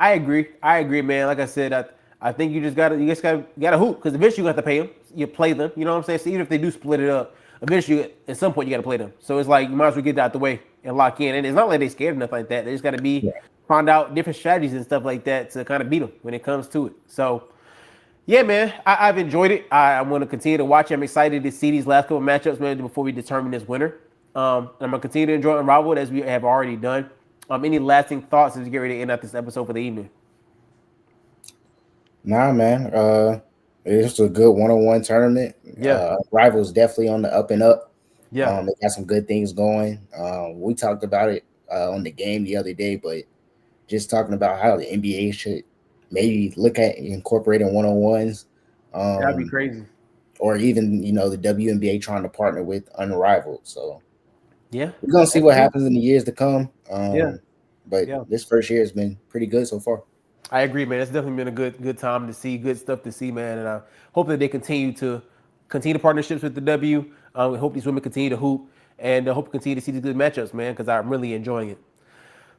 I agree. I agree, man. Like I said, I think you just gotta hoop because eventually you have to pay them. You play them. You know what I'm saying? So even if they do split it up, eventually at some point you got to play them. So it's like you might as well get that out the way and lock in. And it's not like they scared or nothing like that. They just got to be Yeah. find out different strategies and stuff like that to kind of beat them when it comes to it. So yeah, man, I've enjoyed it. I'm going to continue to watch it. I'm excited to see these last couple matchups, man, before we determine this winner. I'm going to continue to enjoy Unrivaled as we have already done. Any lasting thoughts as we get ready to end out this episode for the evening? Nah, man. It's a good 1-on-1 tournament. Yeah, Rivals definitely on the up and up. yeah, They got some good things going. We talked about it on the game the other day, but just talking about how the NBA should maybe look at incorporating 1-on-1s, that'd be um, crazy. or even the WNBA trying to partner with Unrivaled. So Yeah, we're gonna see that's what true. happens in the years to come. Yeah, But yeah. this first year has been pretty good so far. I agree, man. It's definitely been a good time to see, good stuff to see, man. And I hope that they continue partnerships with the W. We hope these women continue to hoop, and I hope we continue to see these good matchups, man, because I'm really enjoying it.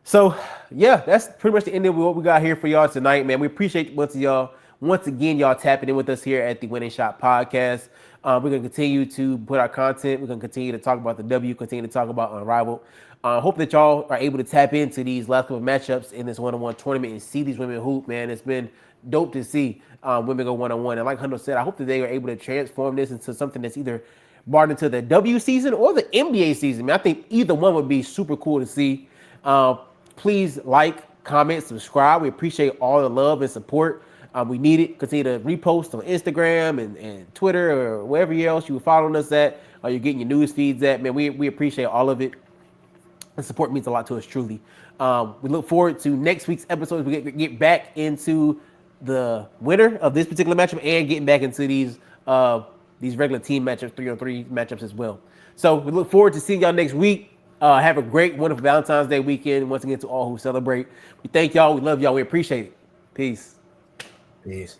So yeah, that's pretty much the end of what we got here for y'all tonight, man. We appreciate once again y'all tapping in with us here at the Winning Shot Podcast. We're gonna continue to put our content. We're gonna continue to talk about the W, continue to talk about Unrivaled. Hope that y'all are able to tap into these last couple of matchups in this 1-on-1 tournament and see these women hoop, man. It's been dope to see women go 1-on-1. And like Hundo said, I hope that they are able to transform this into something that's either brought into the W season or the NBA season. Man, I think either one would be super cool to see. Please like, comment, subscribe. We appreciate all the love and support. We need it. Continue to repost on Instagram and Twitter or wherever else you're following us at, or you're getting your news feeds at. Man, we appreciate all of it. The support means a lot to us, truly. We look forward to next week's episode. We get back into the winner of this particular matchup and getting back into these regular team matchups, 3-on-3 matchups as well. So we look forward to seeing y'all next week. Have a great, wonderful Valentine's Day weekend. Once again, to all who celebrate, we thank y'all. We love y'all. We appreciate it. Peace. Peace.